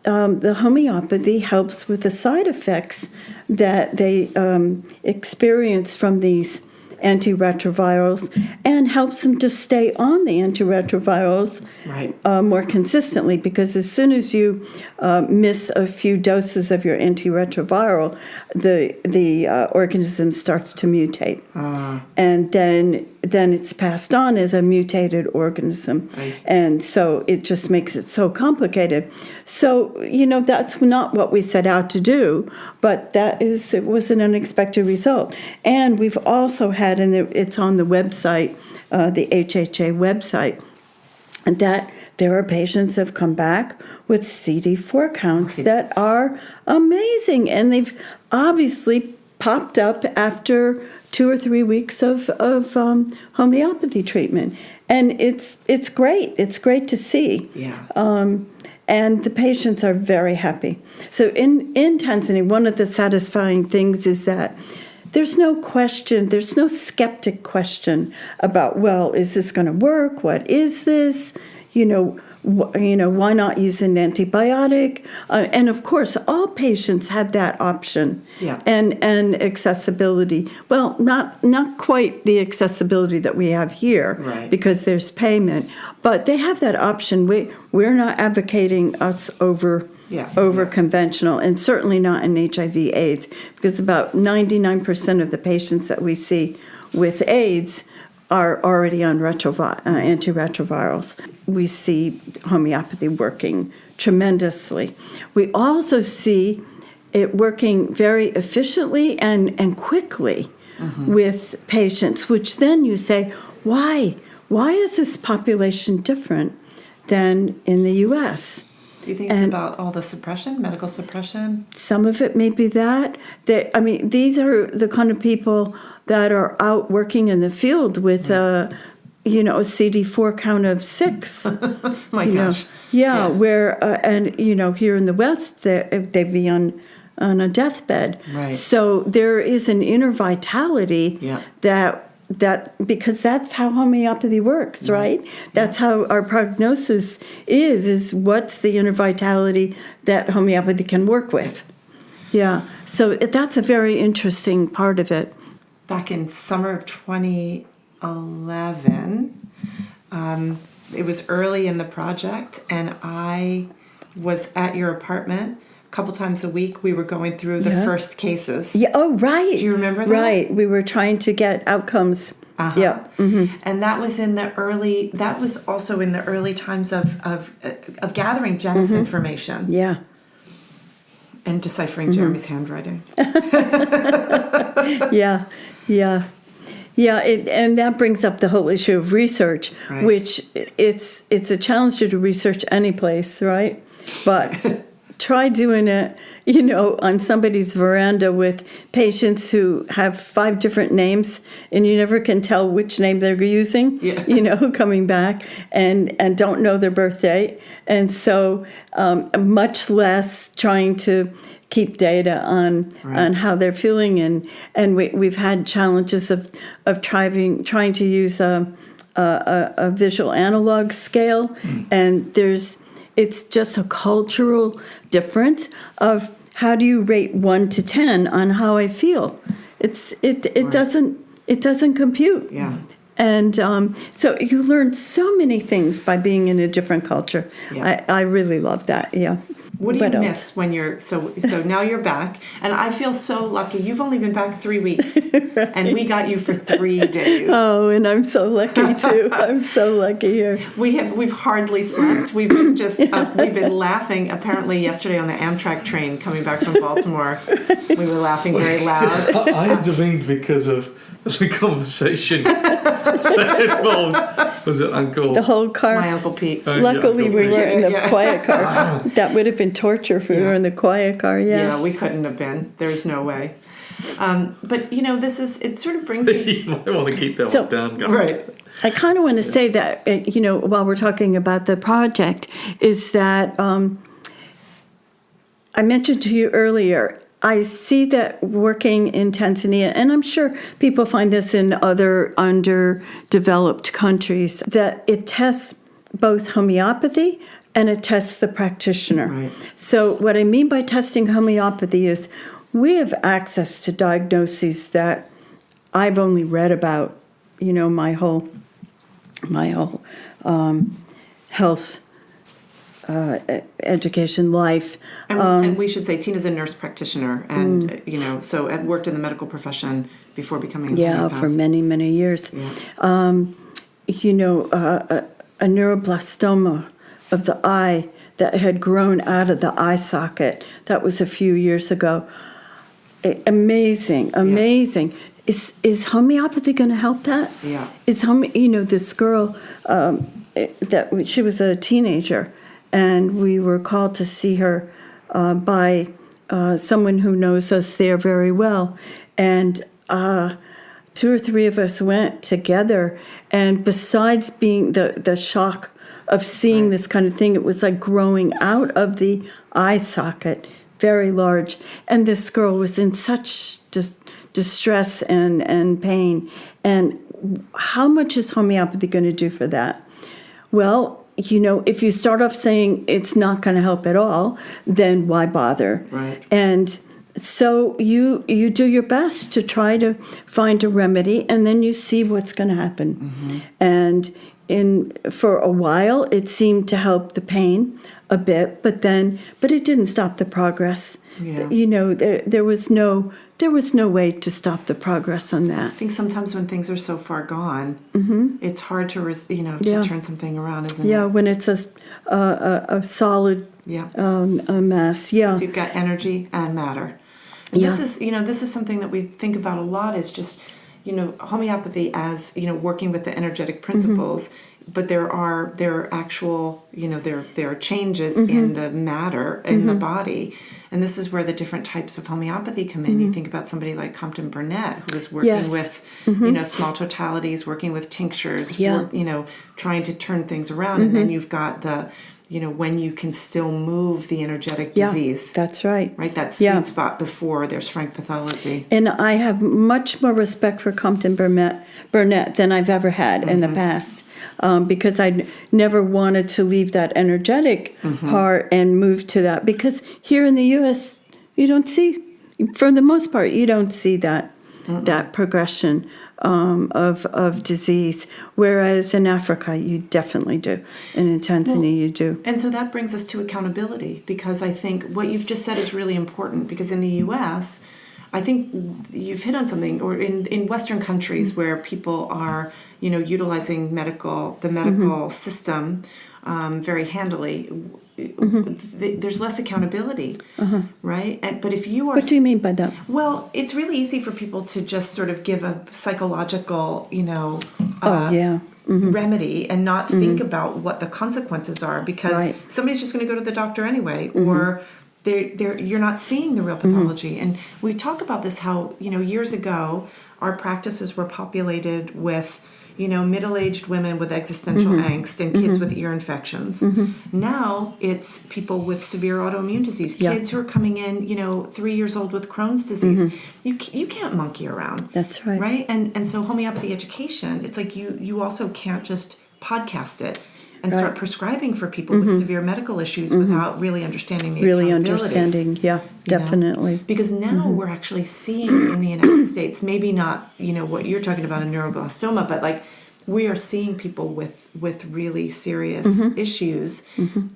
[SPEAKER 3] the homeopathy helps with the side effects that they experience from these antiretrovirals, and helps them to stay on the antiretrovirals more consistently, because as soon as you miss a few doses of your antiretroviral, the organism starts to mutate, and then it's passed on as a mutated organism, and so it just makes it so complicated. So that's not what we set out to do, but it was an unexpected result. And we've also had, and it's on the website, the HHA website, that there are patients that have come back with CD4 counts that are amazing, and they've obviously popped up after 2 or 3 weeks of homeopathy treatment, and it's great. It's great to see. Yeah. And the patients are very happy. So in Tanzania, one of the satisfying things is that there's no question, there's no skeptic question about, well, is this going to work? What is this? Why not use an antibiotic? And of course, all patients have that option. Yeah. And accessibility. Well, not quite the accessibility that we have here, because there's payment, but they have that option. We're not advocating us over conventional, and certainly not in HIV/AIDS, because about 99% of the patients that we see with AIDS are already on antiretrovirals. We see homeopathy working tremendously. We also see it working very efficiently and quickly with patients, which then you say, why? Why is this population different than in the U.S.?
[SPEAKER 1] Do you think it's about all the suppression, medical suppression?
[SPEAKER 3] Some of it may be that. These are the kind of people that are out working in the field with a CD4 count of 6.
[SPEAKER 1] My gosh.
[SPEAKER 3] Yeah, where here in the West they'd be on a deathbed. Right. So there is an inner vitality that because that's how homeopathy works, right? That's how our prognosis is what's the inner vitality that homeopathy can work with. Yeah. So that's a very interesting part of it.
[SPEAKER 1] Back in summer of 2011, it was early in the project, and I was at your apartment a couple times a week. We were going through the first cases.
[SPEAKER 3] Yeah. Oh, right.
[SPEAKER 1] Do you remember that?
[SPEAKER 3] Right. We were trying to get outcomes. Yeah. Mm-hmm.
[SPEAKER 1] And that was also in the early times of gathering Jenna's information.
[SPEAKER 3] Yeah.
[SPEAKER 1] And deciphering Jeremy's handwriting.
[SPEAKER 3] Yeah. And that brings up the whole issue of research, which it's a challenge to do research any place, right? But try doing it, on somebody's veranda with patients who have 5 different names, and you never can tell which name they're using, coming back, and don't know their birthday. And so much less trying to keep data on how they're feeling, and we've had challenges of trying to use a visual analog scale, and it's just a cultural difference of how do you rate 1 to 10 on how I feel. It doesn't compute. Yeah. And so you learn so many things by being in a different culture. Yeah. I really love that. Yeah.
[SPEAKER 1] What do you miss when you're so now you're back, and I feel so lucky. You've only been back 3 weeks, and we got you for 3 days.
[SPEAKER 3] Oh, and I'm so lucky too. I'm so lucky here.
[SPEAKER 1] We've hardly slept. We've been we've been laughing. Apparently, yesterday on the Amtrak train coming back from Baltimore, we were laughing very loud.
[SPEAKER 2] I intervened because of the conversation that involved, was it Uncle?
[SPEAKER 3] The whole car.
[SPEAKER 1] My Uncle Pete.
[SPEAKER 3] Luckily, we were in the quiet car. That would have been torture if we were in the quiet car,
[SPEAKER 1] Yeah, we couldn't have been. There's no way. But, it sort of brings me...
[SPEAKER 2] You might want to keep that one down, guys.
[SPEAKER 1] Right.
[SPEAKER 3] I kind of want to say that, while we're talking about the project, is that I mentioned to you earlier, I see that working in Tanzania, and I'm sure people find this in other underdeveloped countries, that it tests both homeopathy and it tests the practitioner.
[SPEAKER 1] Right.
[SPEAKER 3] So what I mean by testing homeopathy is we have access to diagnoses that I've only read about, my whole health education life.
[SPEAKER 1] And we should say Tina's a nurse practitioner, and so I've worked in the medical profession before becoming a homeopath.
[SPEAKER 3] For many, many years.
[SPEAKER 1] Yeah.
[SPEAKER 3] A neuroblastoma of the eye that had grown out of the eye socket. That was a few years ago. Amazing. Yeah. Is homeopathy going to help that?
[SPEAKER 1] Yeah.
[SPEAKER 3] This girl that she was a teenager, and we were called to see her by someone who knows us there very well, and 2 or 3 of us went together. And besides being the shock of seeing this kind of thing, it was like growing out of the eye socket, very large. And this girl was in such distress and pain. And how much is homeopathy going to do for that? Well, if you start off saying it's not going to help at all, then why bother?
[SPEAKER 1] Right.
[SPEAKER 3] And so you do your best to try to find a remedy, and then you see what's going to happen. Mm-hmm. And for a while, it seemed to help the pain a bit, but it didn't stop the progress.
[SPEAKER 1] Yeah.
[SPEAKER 3] There was no way to stop the progress on that.
[SPEAKER 1] I think sometimes when things are so far gone, it's hard to turn something around, isn't it?
[SPEAKER 3] Yeah, when it's a solid a mass. Yeah,
[SPEAKER 1] because you've got energy and matter. And this is something that we think about a lot. Is just homeopathy as working with the energetic principles. But there are actual, there are changes in the matter in the body. And this is where the different types of homeopathy come in. You think about somebody like Compton Burnett, who was working with, small totalities, working with tinctures, trying to turn things around. And then you've got the, when you can still move the energetic disease.
[SPEAKER 3] That's right.
[SPEAKER 1] Right, that sweet spot before there's frank pathology.
[SPEAKER 3] And I have much more respect for Compton Burnett than I've ever had in the past, because I never wanted to leave that energetic part and move to that. Because here in the U.S., you don't see, for the most part, you don't see that progression of disease, whereas in Africa you definitely do, and in Tanzania you do.
[SPEAKER 1] And so that brings us to accountability, because I think what you've just said is really important, because in the U.S., I think you've hit on something, or in Western countries where people are, utilizing the medical system very handily, there's less accountability, right? But if you are...
[SPEAKER 3] What do you mean by that?
[SPEAKER 1] Well, it's really easy for people to just sort of give a psychological, remedy and not think about what the consequences are, because somebody's just going to go to the doctor anyway, or you're not seeing the real pathology. And we talk about this, how, years ago, our practices were populated with middle-aged women with existential angst and kids with ear infections. Now it's people with severe autoimmune disease, kids who are coming in, 3 years old with Crohn's disease. You can't monkey around.
[SPEAKER 3] That's right.
[SPEAKER 1] Right? And so homeopathy education, it's like you also can't just podcast it and start prescribing for people with severe medical issues without really understanding the accountability.
[SPEAKER 3] Definitely.
[SPEAKER 1] Because now we're actually seeing in the United States, maybe not, what you're talking about, a neuroblastoma, but like we are seeing people with really serious issues,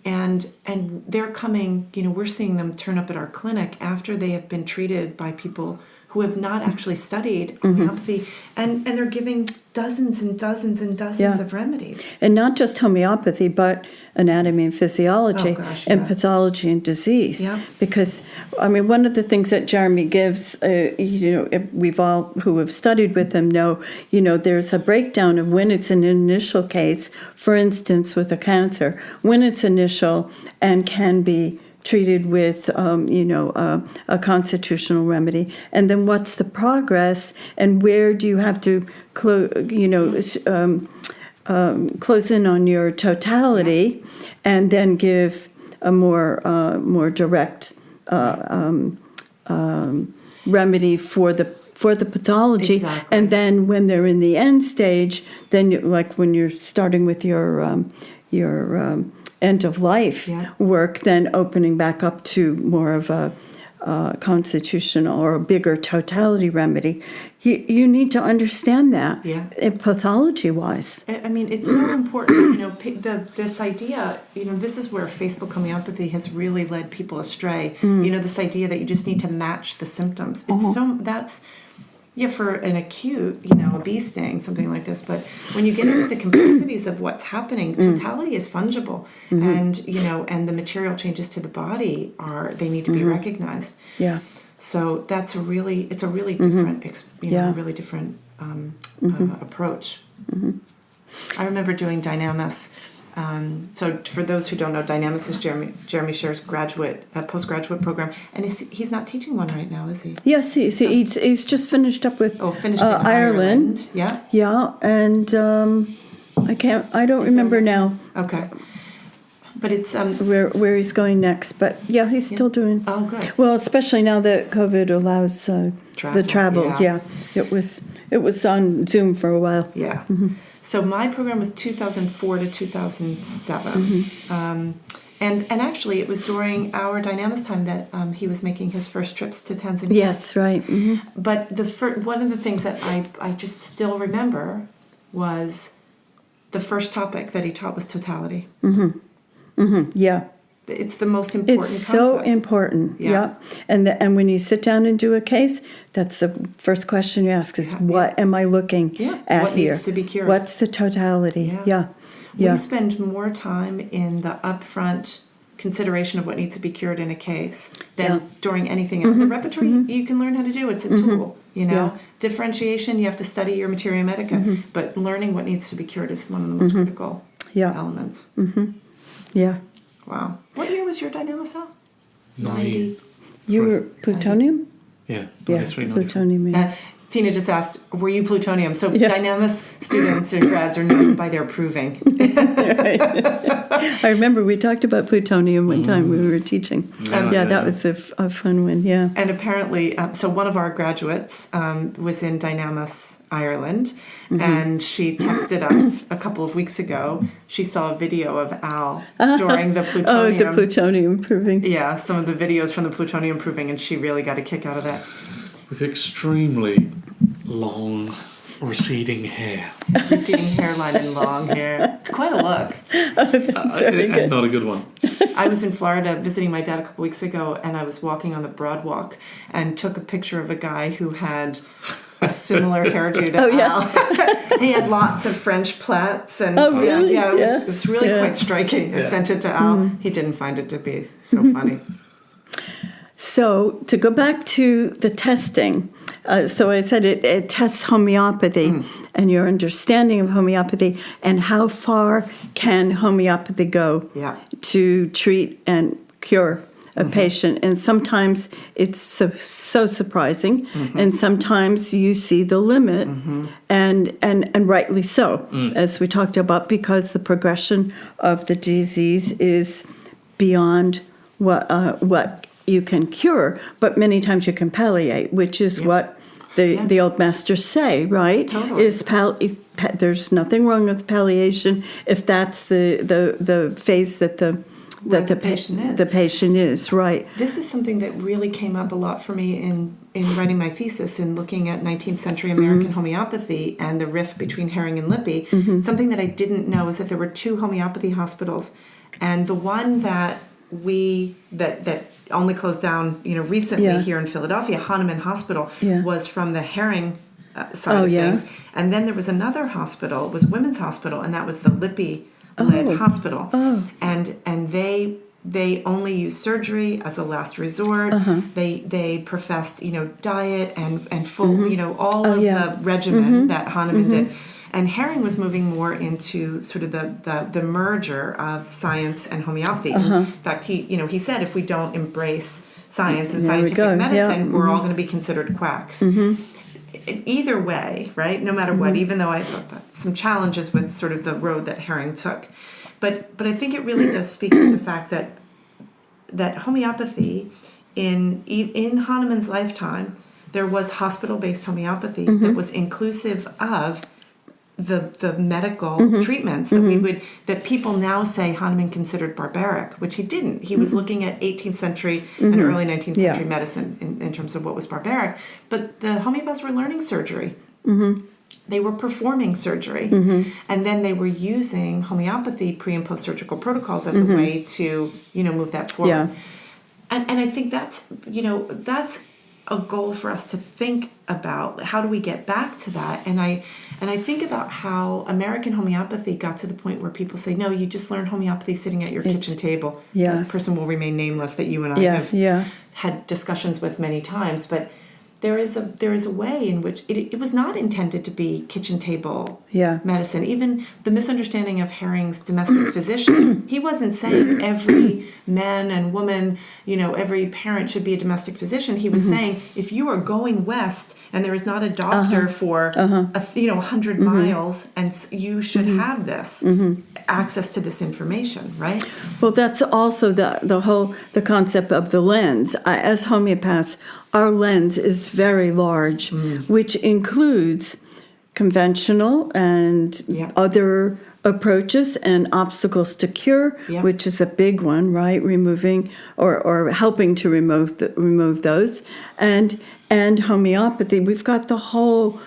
[SPEAKER 1] and they're coming, we're seeing them turn up at our clinic after they have been treated by people who have not actually studied homeopathy, and they're giving dozens and dozens and dozens of remedies.
[SPEAKER 3] And not just homeopathy, but anatomy and physiology and pathology and disease.
[SPEAKER 1] Yeah.
[SPEAKER 3] Because, one of the things that Jeremy gives, we've all who have studied with him know, there's a breakdown of when it's an initial case, for instance, with a cancer, when it's initial and can be treated with, a constitutional remedy, and then what's the progress, and where do you have to, close in on your totality, and then give a more direct remedy for the pathology.
[SPEAKER 1] Exactly.
[SPEAKER 3] And then when they're in the end stage, then like when you're starting with your end of life work, then opening back up to more of a constitutional or a bigger totality remedy. You need to understand that, pathology-wise.
[SPEAKER 1] I mean, it's so important, this idea, this is where Facebook homeopathy has really led people astray. This idea that you just need to match the symptoms. It's for an acute, a bee sting, something like this. But when you get into the complexities of what's happening, totality is fungible, and and the material changes to the body they need to be recognized.
[SPEAKER 3] Yeah. So
[SPEAKER 1] it's a really different, really different approach. I remember doing Dynamis. So for those who don't know, Dynamis is Jeremy Scher's postgraduate program, and he's not teaching one right now, is he?
[SPEAKER 3] Yes, he's just finished up with
[SPEAKER 1] finished in Ireland. Yeah.
[SPEAKER 3] Yeah, and I don't remember now.
[SPEAKER 1] Okay. But it's
[SPEAKER 3] where he's going next, but he's still doing.
[SPEAKER 1] Oh, good.
[SPEAKER 3] Well, especially now that COVID allows the travel. Yeah, it was on Zoom for a while.
[SPEAKER 1] Yeah. So my program was 2004 to 2007, and actually it was during our Dynamis time that he was making his first trips to Tanzania.
[SPEAKER 3] Yes, right.
[SPEAKER 1] But one of the things that I just still remember was the first topic that he taught was totality.
[SPEAKER 3] Yeah.
[SPEAKER 1] It's the most important
[SPEAKER 3] concept.
[SPEAKER 1] So
[SPEAKER 3] important. Yeah. And when you sit down and do a case, that's the first question you ask is, what am I looking at
[SPEAKER 1] what
[SPEAKER 3] here?
[SPEAKER 1] Needs to be cured?
[SPEAKER 3] What's the totality? Yeah.
[SPEAKER 1] We spend more time in the upfront consideration of what needs to be cured in a case than during anything else. The repertory you can learn how to do. It's a tool, Differentiation, you have to study your materia medica, but learning what needs to be cured is one of the most critical elements.
[SPEAKER 3] Yeah.
[SPEAKER 1] Wow. What year was your Dynamis out?
[SPEAKER 2] 90.
[SPEAKER 3] You were plutonium?
[SPEAKER 2] Yeah, 93,
[SPEAKER 3] plutonium. Yeah.
[SPEAKER 1] Tina just asked, were you plutonium? So Dynamis students and grads are known by their proving.
[SPEAKER 3] I remember we talked about plutonium one time we were teaching. That was a fun one,
[SPEAKER 1] And apparently, so one of our graduates was in Dynamis, Ireland, and she texted us a couple of weeks ago. She saw a video of Al during the plutonium.
[SPEAKER 3] Oh, the plutonium proving.
[SPEAKER 1] Yeah, some of the videos from the plutonium proving, and she really got a kick out of that.
[SPEAKER 2] With extremely long, receding hair.
[SPEAKER 1] Receding hairline and long hair. It's quite a look.
[SPEAKER 3] Good.
[SPEAKER 2] Not a good one.
[SPEAKER 1] I was in Florida visiting my dad a couple weeks ago, and I was walking on the Broad Walk and took a picture of a guy who had a similar hairdo to Al. He had lots of French plaits, and
[SPEAKER 3] really?
[SPEAKER 1] It was really quite striking. I sent it to Al. He didn't find it to be so funny.
[SPEAKER 3] So to go back to the testing, so I said it tests homeopathy and your understanding of homeopathy, and how far can homeopathy go to treat and cure a patient. And sometimes it's so surprising, and sometimes you see the limit, and rightly so, as we talked about, because the progression of the disease is beyond what you can cure, but many times you can palliate, which is what the old masters say, right?
[SPEAKER 1] Totally.
[SPEAKER 3] There's nothing wrong with palliation if that's the phase that the patient is, right.
[SPEAKER 1] This is something that really came up a lot for me in writing my thesis and looking at 19th century American homeopathy and the rift between Hering and Lippe. Something that I didn't know is that there were two homeopathy hospitals, and the one that only closed down, recently here in Philadelphia, Hahnemann Hospital, was from the Hering side of things. And then there was another hospital, it was Women's Hospital, and that was the Lippe-led hospital. And they only used surgery as a last resort. They professed, diet and full, all of the regimen that Hahnemann did. And Hering was moving more into sort of the merger of science and homeopathy. In fact, he said if we don't embrace science and scientific medicine, we're all going to be considered quacks. Either way, right? No matter what, even though I have some challenges with sort of the road that Hering took. But I think it really does speak to the fact that homeopathy, in Hahnemann's lifetime, there was hospital-based homeopathy that was inclusive of the medical treatments that people now say Hahnemann considered barbaric, which he didn't. He was looking at 18th century and early 19th century medicine in terms of what was barbaric. But the homeopaths were learning surgery. They were performing surgery. And then they were using homeopathy pre- and post-surgical protocols as a way to, move that forward.
[SPEAKER 3] Yeah.
[SPEAKER 1] And I think that's a goal for us to think about. How do we get back to that? And I think about how American homeopathy got to the point where people say, no, you just learn homeopathy sitting at your kitchen table. That person will remain nameless that you and I have had discussions with many times. But there is a way in which it was not intended to be kitchen table medicine. Even the misunderstanding of Hering's domestic physician, he wasn't saying every man and woman, every parent should be a domestic physician. He was saying if you are going west and there is not a doctor for 100 miles, and you should have this access to this information, right?
[SPEAKER 3] Well, that's also the concept of the lens. As homeopaths, our lens is very large, which includes conventional and other approaches and obstacles to cure, which is a big one, right? Removing or helping to remove those, and homeopathy. We've got the whole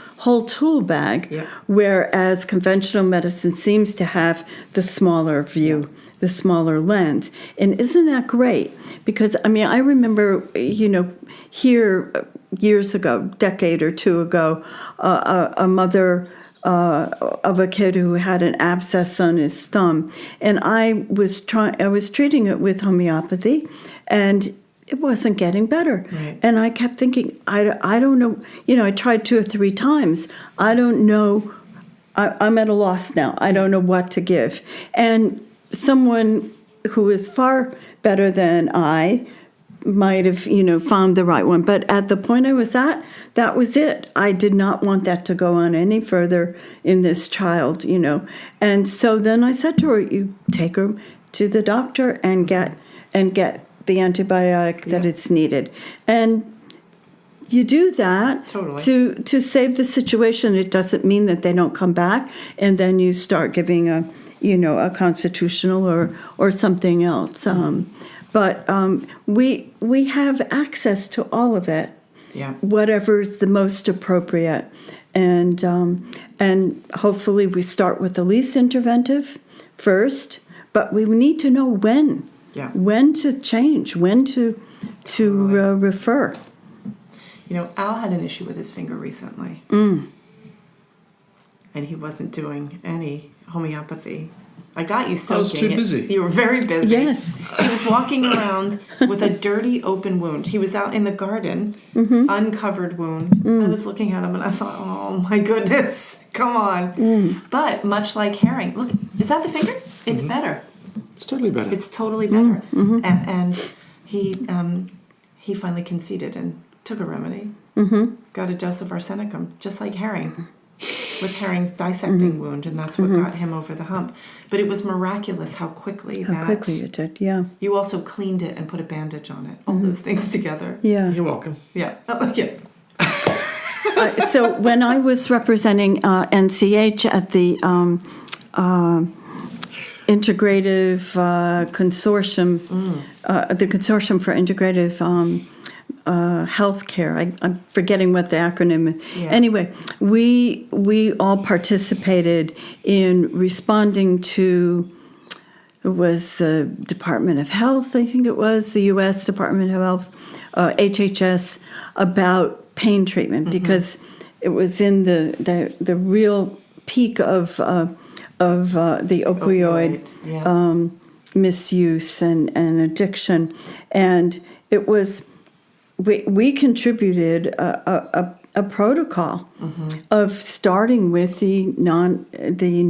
[SPEAKER 3] tool bag, whereas conventional medicine seems to have the smaller view, the smaller lens. And isn't that great? Because I remember, here years ago, decade or two ago, a mother of a kid who had an abscess on his thumb, and I was treating it with homeopathy, and it wasn't getting better.
[SPEAKER 1] Right.
[SPEAKER 3] And I kept thinking, I don't know, I tried 2 or 3 times. I don't know, I'm at a loss now. I don't know what to give. And someone who is far better than I might have, found the right one. But at the point I was at, that was it. I did not want that to go on any further in this child, And so then I said to her, you take her to the doctor and get the antibiotic that it's needed. And you do that to save the situation. It doesn't mean that they don't come back, and then you start giving a constitutional or something else. But we have access to all of it, whatever's the most appropriate, and hopefully we start with the least interventive first. But we need to know when to change, when to refer.
[SPEAKER 1] Al had an issue with his finger recently, and he wasn't doing any homeopathy. I got you soaking.
[SPEAKER 2] I was too busy.
[SPEAKER 1] You were very busy.
[SPEAKER 3] Yes.
[SPEAKER 1] He was walking around with a dirty open wound. He was out in the garden, uncovered wound. I was looking at him and I thought, oh my goodness, come on. But much like Hering, look, is that the finger? It's better.
[SPEAKER 2] It's totally better.
[SPEAKER 1] It's totally better. And he finally conceded and took a remedy. Got a dose of arsenicum, just like Hering, with Hering's dissecting wound, and that's what got him over the hump. But it was miraculous how quickly
[SPEAKER 3] it did,
[SPEAKER 1] You also cleaned it and put a bandage on it. All those things together.
[SPEAKER 3] Yeah.
[SPEAKER 2] You're welcome.
[SPEAKER 1] Yeah. Oh, yeah.
[SPEAKER 3] So when I was representing NCH at the Integrative Consortium, the Consortium for Integrative Healthcare. I'm forgetting what the acronym is.
[SPEAKER 1] Yeah.
[SPEAKER 3] Anyway, we all participated in responding to, it was the Department of Health, I think it was, the U.S. Department of Health, HHS, about pain treatment, because it was in the real peak of the opioid misuse and addiction, and it was we contributed a protocol of starting with the non-heavy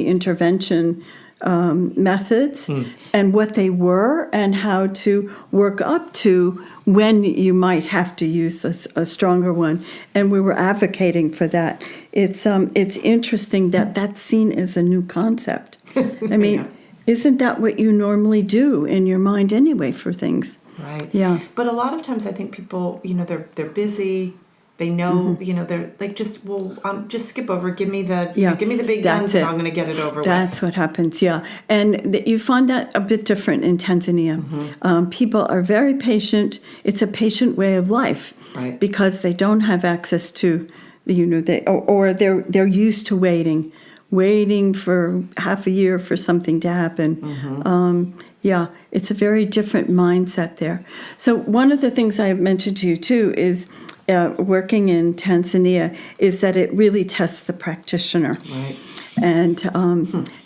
[SPEAKER 3] intervention methods and what they were and how to work up to when you might have to use a stronger one. And we were advocating for that. It's interesting that that's seen as a new concept. I mean, isn't that what you normally do in your mind anyway for things?
[SPEAKER 1] Right.
[SPEAKER 3] Yeah.
[SPEAKER 1] But a lot of times I think people, they're busy. They know, they're like, just skip over. Give me the big guns and I'm going to get it over with.
[SPEAKER 3] That's what happens, yeah. And you find that a bit different in Tanzania. People are very patient. It's a patient way of life.
[SPEAKER 1] Right.
[SPEAKER 3] Because they don't have access to, they're used to waiting for half a year for something to happen. It's a very different mindset there. So one of the things I have mentioned to you, too, is working in Tanzania is that it really tests the practitioner.
[SPEAKER 1] Right.
[SPEAKER 3] And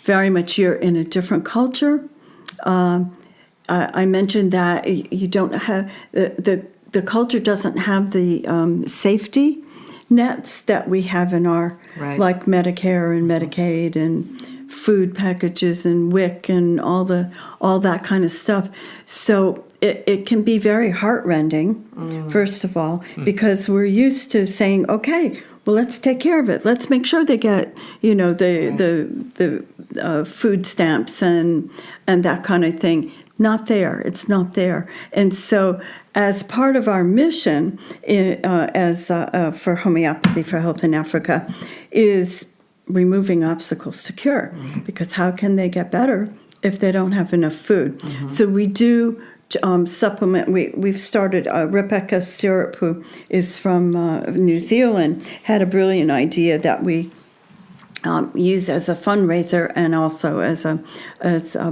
[SPEAKER 3] very much you're in a different culture. I mentioned that you don't have, the culture doesn't have the safety nets that we have in our, like Medicare and Medicaid and food packages and WIC and all that kind of stuff. So it can be very heartrending, first of all, because we're used to saying, okay, well, let's take care of it. Let's make sure they get, the food stamps and that kind of thing. Not there. It's not there. And so as part of our mission for Homeopathy for Health in Africa is removing obstacles to cure. Because how can they get better if they don't have enough food? So we do supplement. We've started, Rebecca Stirrup, who is from New Zealand, had a brilliant idea that we use as a fundraiser and also as a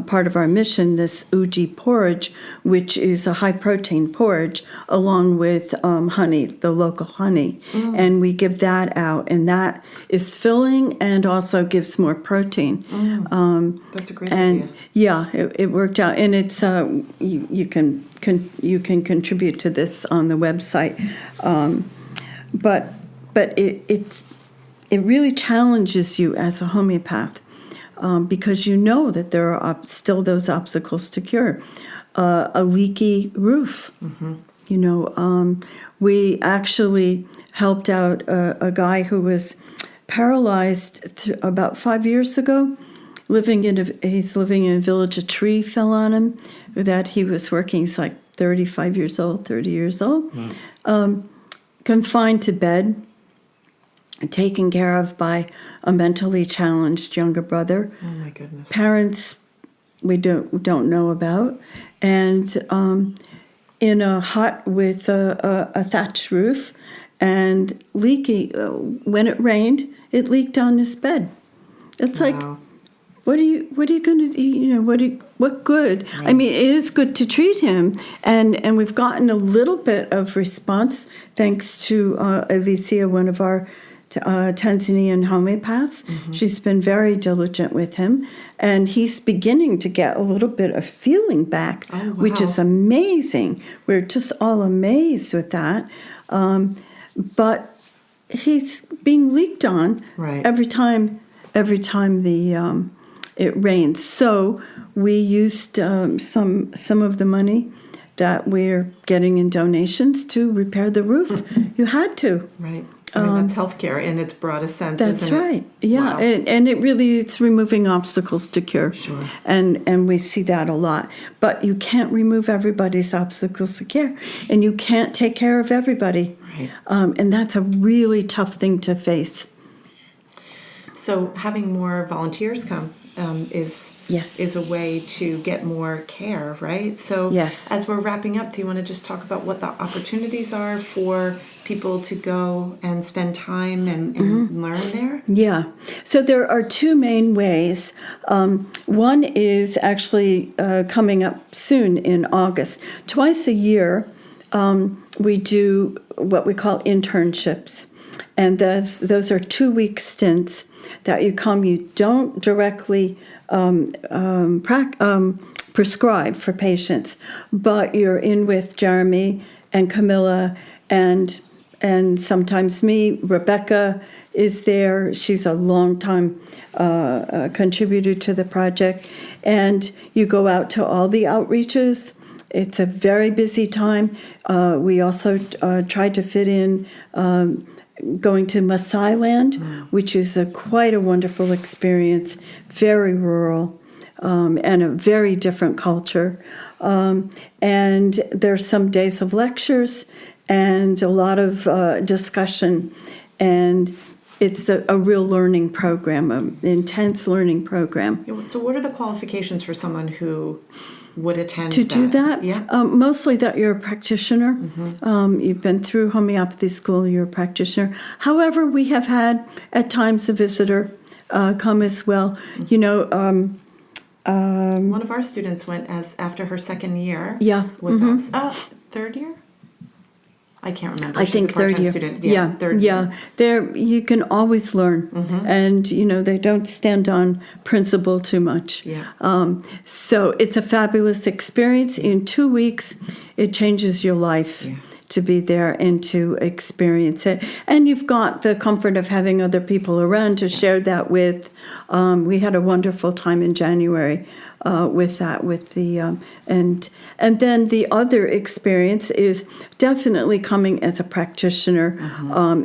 [SPEAKER 3] part of our mission, this uji porridge, which is a high-protein porridge, along with honey, the local honey. And we give that out, and that is filling and also gives more protein.
[SPEAKER 1] That's a great idea.
[SPEAKER 3] Yeah, it worked out. And it's you can contribute to this on the website. But it really challenges you as a homeopath because you know that there are still those obstacles to cure. A leaky roof. We actually helped out a guy who was paralyzed about 5 years ago. He's living in a village. A tree fell on him. That he was working. He's like 30 years old. Confined to bed. Taken care of by a mentally challenged younger brother.
[SPEAKER 1] Oh my goodness! Parents
[SPEAKER 3] we don't know about, and in a hut with a thatched roof, and leaking. When it rained, it leaked on his bed. It's like, what are you going to do? What good? Right. I mean, it is good to treat him, and we've gotten a little bit of response thanks to Alicia, one of our Tanzanian homeopaths. She's been very diligent with him, and he's beginning to get a little bit of feeling back, which is amazing. We're just all amazed with that. But he's being leaked on every time the it rains. So we used some of the money that we're getting in donations to repair the roof. You had to.
[SPEAKER 1] Right. I mean, that's healthcare in its broadest sense.
[SPEAKER 3] That's right. Yeah, wow. And it's removing obstacles to cure.
[SPEAKER 1] Sure.
[SPEAKER 3] And we see that a lot. But you can't remove everybody's obstacles to cure, and you can't take care of everybody.
[SPEAKER 1] Right.
[SPEAKER 3] And that's a really tough thing to face.
[SPEAKER 1] So having more volunteers come is a way to get more care, right? So as we're wrapping up, do you want to just talk about what the opportunities are for people to go and spend time and learn there? Yeah.
[SPEAKER 3] So there are two main ways. One is actually coming up soon in August. Twice a year, we do what we call internships. And those are 2-week stints that you come. You don't directly prescribe for patients, but you're in with Jeremy and Camilla and and sometimes me. Rebecca is there. She's a long-time contributor to the project. And you go out to all the outreaches. It's a very busy time. We also tried to fit in going to Maasai Land, which is quite a wonderful experience, very rural, and a very different culture. And there's some days of lectures and a lot of discussion, and it's a real learning program, an intense learning program.
[SPEAKER 1] So what are the qualifications for someone who would attend
[SPEAKER 3] to do that?
[SPEAKER 1] Yeah.
[SPEAKER 3] Mostly that you're a practitioner. You've been through homeopathy school, you're a practitioner. However, we have had at times a visitor come as well. You know,
[SPEAKER 1] one of our students went after her second year with us. Third year? I can't remember.
[SPEAKER 3] I think third year.
[SPEAKER 1] Student.
[SPEAKER 3] Third year. There, you can always learn, and they don't stand on principle too much. So it's a fabulous experience. In 2 weeks, it changes your life to be there and to experience it. And you've got the comfort of having other people around to share that with. We had a wonderful time in January with that, with the and then the other experience is definitely coming as a practitioner,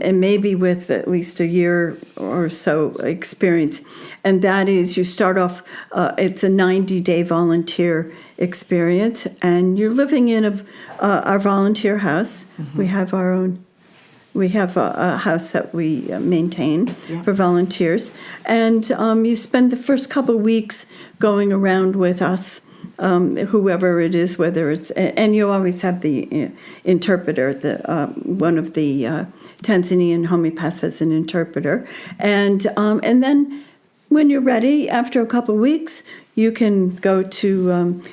[SPEAKER 3] and maybe with at least a year or so experience, and that is you start off. It's a 90-day volunteer experience, and you're living in our volunteer house. We have our own. We have a house that we maintain for volunteers. And you spend the first couple of weeks going around with us, whoever it is, whether it's... And you always have the interpreter, one of the Tanzanian homeopaths as an interpreter. And then when you're ready, after a couple of weeks, you can go to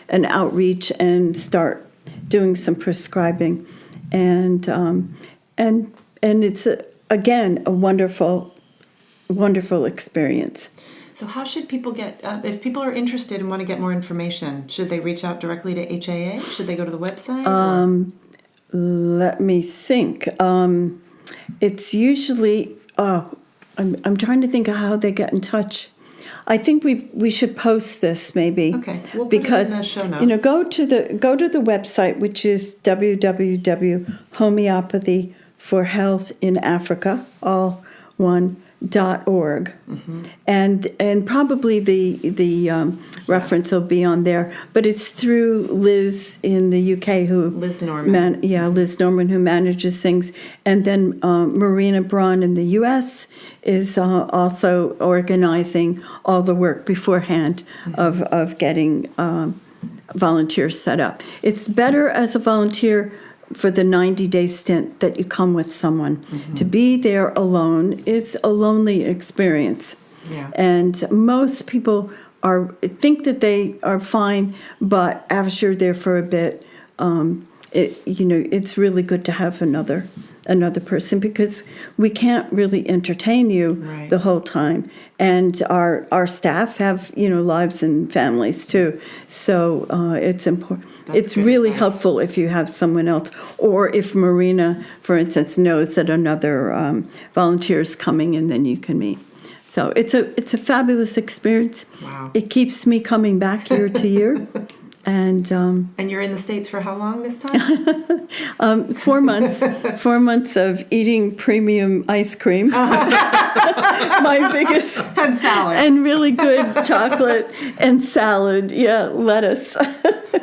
[SPEAKER 3] an outreach and start doing some prescribing. And it's, again, a wonderful, wonderful experience.
[SPEAKER 1] So how should people get, if people are interested and want to get more information, should they reach out directly to HAA? Should they go to the website?
[SPEAKER 3] Let me think. It's usually, I'm trying to think of how they get in touch. I think we should post this maybe.
[SPEAKER 1] Okay, we'll put
[SPEAKER 3] because
[SPEAKER 1] it in the show notes.
[SPEAKER 3] Go to the website, which is www.homeopathyforhealthinafrica, all one, .org, and probably the reference will be on there. But it's through Liz in the UK,
[SPEAKER 1] Liz Norman.
[SPEAKER 3] Liz Norman, who manages things, and then Marina Braun in the US is also organizing all the work beforehand of getting volunteers set up. It's better as a volunteer for the 90-day stint that you come with someone. To be there alone is a lonely experience. And most people think that they are fine, but after you're there for a bit, it's really good to have another person, because we can't really entertain you the whole time, and our staff have lives and families too, so it's important. It's really helpful if you have someone else, or if Marina, for instance, knows that another volunteer is coming, and then you can meet. So it's a fabulous experience.
[SPEAKER 1] Wow.
[SPEAKER 3] It keeps me coming back year to year. And
[SPEAKER 1] you're in the States for how long this time?
[SPEAKER 3] 4 months. 4 months of eating premium ice cream. My biggest...
[SPEAKER 1] And salad.
[SPEAKER 3] And really good chocolate and salad. Yeah, lettuce.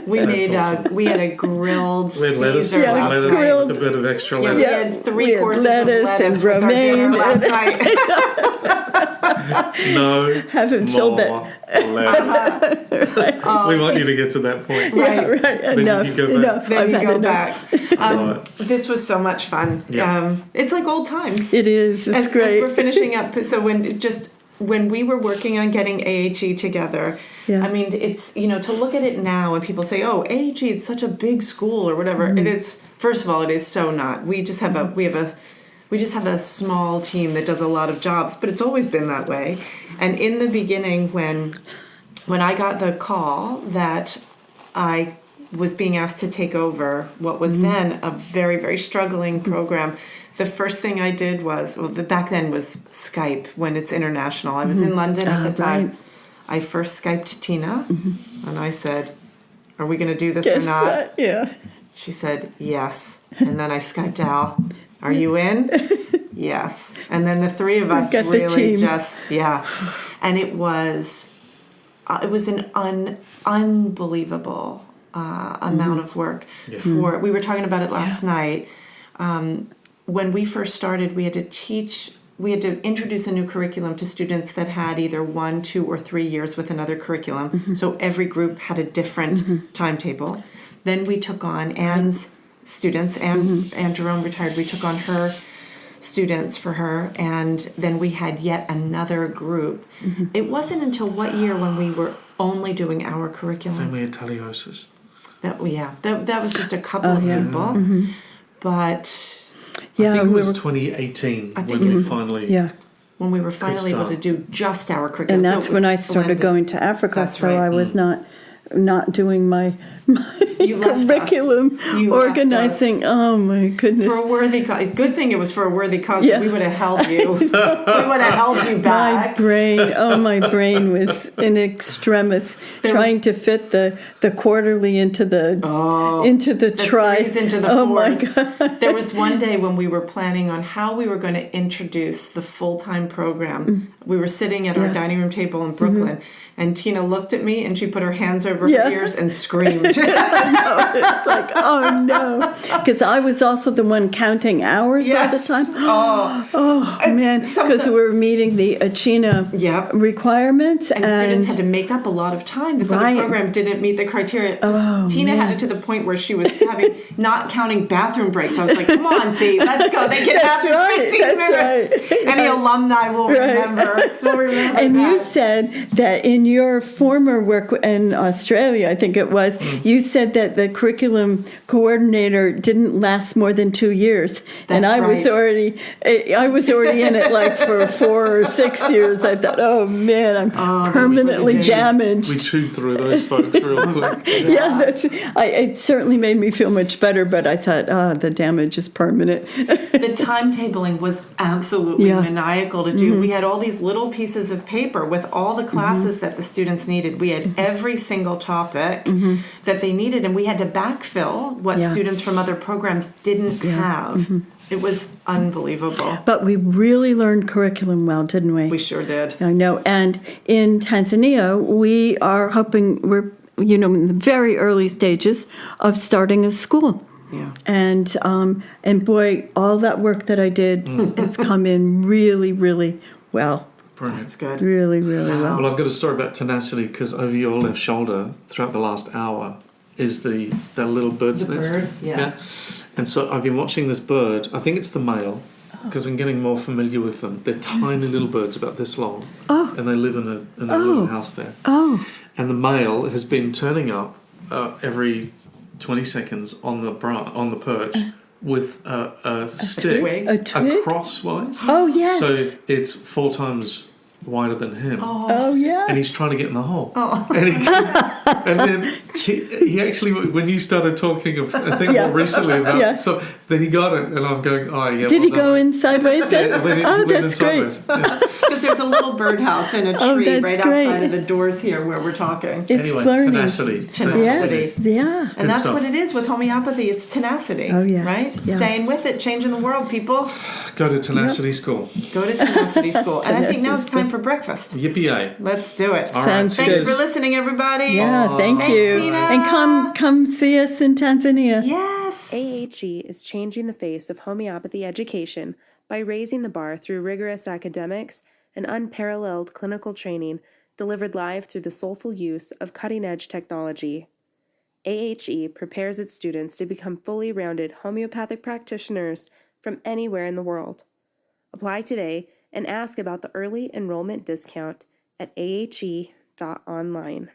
[SPEAKER 1] We had a grilled Caesar last night.
[SPEAKER 3] Grilled.
[SPEAKER 2] A bit of extra lettuce.
[SPEAKER 1] We had 3 courses of lettuce
[SPEAKER 3] and
[SPEAKER 1] with our dinner
[SPEAKER 3] romaine
[SPEAKER 1] last night.
[SPEAKER 2] No.
[SPEAKER 3] Haven't filled it.
[SPEAKER 2] We want you to get to that point.
[SPEAKER 1] Right.
[SPEAKER 2] Then
[SPEAKER 3] Enough.
[SPEAKER 2] you go back.
[SPEAKER 3] Enough.
[SPEAKER 1] Then
[SPEAKER 3] I've
[SPEAKER 1] you
[SPEAKER 3] had
[SPEAKER 1] go
[SPEAKER 3] enough.
[SPEAKER 1] back. This was so much fun.
[SPEAKER 2] Yeah.
[SPEAKER 1] It's like old times.
[SPEAKER 3] It is. It's great.
[SPEAKER 1] As we're finishing up, so when we were working on getting AHE together, I mean, it's, to look at it now and people say, oh, AHE, it's such a big school or whatever. It is, first of all, it is so not. We just have a small team that does a lot of jobs, but it's always been that way. And in the beginning, when I got the call that I was being asked to take over what was then a very, very struggling program, the first thing I did was, back then was Skype when it's international. I was in London at the time.
[SPEAKER 3] Right.
[SPEAKER 1] I first Skyped Tina, and I said, "Are we going to do this or
[SPEAKER 3] Guess
[SPEAKER 1] not?"
[SPEAKER 3] what? Yeah.
[SPEAKER 1] She said, "Yes." And then I Skyped Al, "Are you in?" "Yes." And then the three of us
[SPEAKER 3] got the
[SPEAKER 1] really
[SPEAKER 3] team.
[SPEAKER 1] and it was an unbelievable amount of work. We were talking about it last night. When we first started, we had to introduce a new curriculum to students that had either 1, 2, or 3 years with another curriculum. So every group had a different timetable. Then we took on Anne's students. Anne Jerome retired. We took on her students for her, and then we had yet another group. It wasn't until what year when we were only doing our curriculum?
[SPEAKER 2] Then we had Taliosis.
[SPEAKER 1] That was just a couple of people. But
[SPEAKER 2] I think it was 2018 when we finally...
[SPEAKER 1] when we were finally able to do just our curriculum.
[SPEAKER 3] And that's when I started going to Africa.
[SPEAKER 1] That's
[SPEAKER 3] so
[SPEAKER 1] right.
[SPEAKER 3] I was not doing my
[SPEAKER 1] You left
[SPEAKER 3] curriculum
[SPEAKER 1] us. You left
[SPEAKER 3] organizing.
[SPEAKER 1] us.
[SPEAKER 3] Oh my goodness!
[SPEAKER 1] For a worthy cause. Good thing it was for a worthy cause. We would have held you. We would have held you back.
[SPEAKER 3] My brain was in extremis, trying to fit the quarterly into the tri.
[SPEAKER 1] Threes into the
[SPEAKER 3] oh
[SPEAKER 1] fours.
[SPEAKER 3] my God!
[SPEAKER 1] There was one day when we were planning on how we were going to introduce the full-time program. We were sitting at our dining room table in Brooklyn, and Tina looked at me and she put her hands over her ears and screamed.
[SPEAKER 3] I know. It's like, oh no, because I was also the one counting hours all the time. Oh man, because we were meeting the Achina requirements,
[SPEAKER 1] and students had to make up a lot of time. This other program didn't meet the criteria. So Tina had it to the point where she was not counting bathroom breaks. I was like, "Come on, T, let's go. They can have this 15 minutes."
[SPEAKER 3] Right.
[SPEAKER 1] Any alumni will remember.
[SPEAKER 3] And you said that in your former work in Australia, I think it was, you said that the curriculum coordinator didn't last more than 2 years. And I was already in it like for 4 or 6 years. I thought, oh man, I'm permanently damaged.
[SPEAKER 2] We chewed through those folks real quick.
[SPEAKER 3] It certainly made me feel much better, but I thought, the damage is permanent.
[SPEAKER 1] The timetabling was absolutely maniacal to do. We had all these little pieces of paper with all the classes that the students needed. We had every single topic that they needed, and we had to backfill what students from other programs didn't have. It was unbelievable.
[SPEAKER 3] But we really learned curriculum well, didn't we?
[SPEAKER 1] We sure did.
[SPEAKER 3] I know. And in Tanzania, we are we're in the very early stages of starting a school.
[SPEAKER 1] Yeah.
[SPEAKER 3] And boy, all that work that I did has come in really, really well.
[SPEAKER 2] Brilliant.
[SPEAKER 1] That's good.
[SPEAKER 3] Really, really well.
[SPEAKER 2] Well, I've got a story about Tenacity because over your left shoulder, throughout the last hour, is that little bird's nest.
[SPEAKER 1] Bird, yeah.
[SPEAKER 2] And so I've been watching this bird. I think it's the male because I'm getting more familiar with them. They're tiny little birds about this long, and they live in a little house there.
[SPEAKER 3] Oh.
[SPEAKER 2] And the male has been turning up every 20 seconds on the perch with a stick,
[SPEAKER 1] twig?
[SPEAKER 2] crosswise.
[SPEAKER 3] Oh, yes.
[SPEAKER 2] So it's 4 times wider than him.
[SPEAKER 3] Oh, yeah.
[SPEAKER 2] And he's trying to get in the hole. And then he actually, when you started talking of, I think more recently about, so then he got it, and I'm going, oh yeah.
[SPEAKER 3] Did he go in sideways then?
[SPEAKER 2] That's
[SPEAKER 3] great.
[SPEAKER 1] Because there's a little birdhouse in a tree right outside of the doors here where we're talking.
[SPEAKER 3] It's
[SPEAKER 2] anyway,
[SPEAKER 3] learning.
[SPEAKER 2] Tenacity.
[SPEAKER 3] Yes. Yeah.
[SPEAKER 1] And that's
[SPEAKER 2] stuff.
[SPEAKER 1] what it is with homeopathy. It's tenacity.
[SPEAKER 3] Oh, yes.
[SPEAKER 1] Right?
[SPEAKER 3] Yeah.
[SPEAKER 1] Staying with it, changing the world, people.
[SPEAKER 2] Go to Tenacity School.
[SPEAKER 1] Go to Tenacity School. And I think now it's time for breakfast.
[SPEAKER 2] Yippee-yay.
[SPEAKER 1] Let's do it.
[SPEAKER 2] All right.
[SPEAKER 3] Sounds
[SPEAKER 1] Thanks for listening, everybody.
[SPEAKER 3] Yeah, thank
[SPEAKER 1] Thanks,
[SPEAKER 3] you.
[SPEAKER 1] Tina.
[SPEAKER 3] And come see us in Tanzania.
[SPEAKER 1] Yes.
[SPEAKER 4] AHE is changing the face of homeopathy education by raising the bar through rigorous academics and unparalleled clinical training delivered live through the soulful use of cutting-edge technology. AHE prepares its students to become fully rounded homeopathic practitioners from anywhere in the world. Apply today and ask about the early enrollment discount at ahe.online.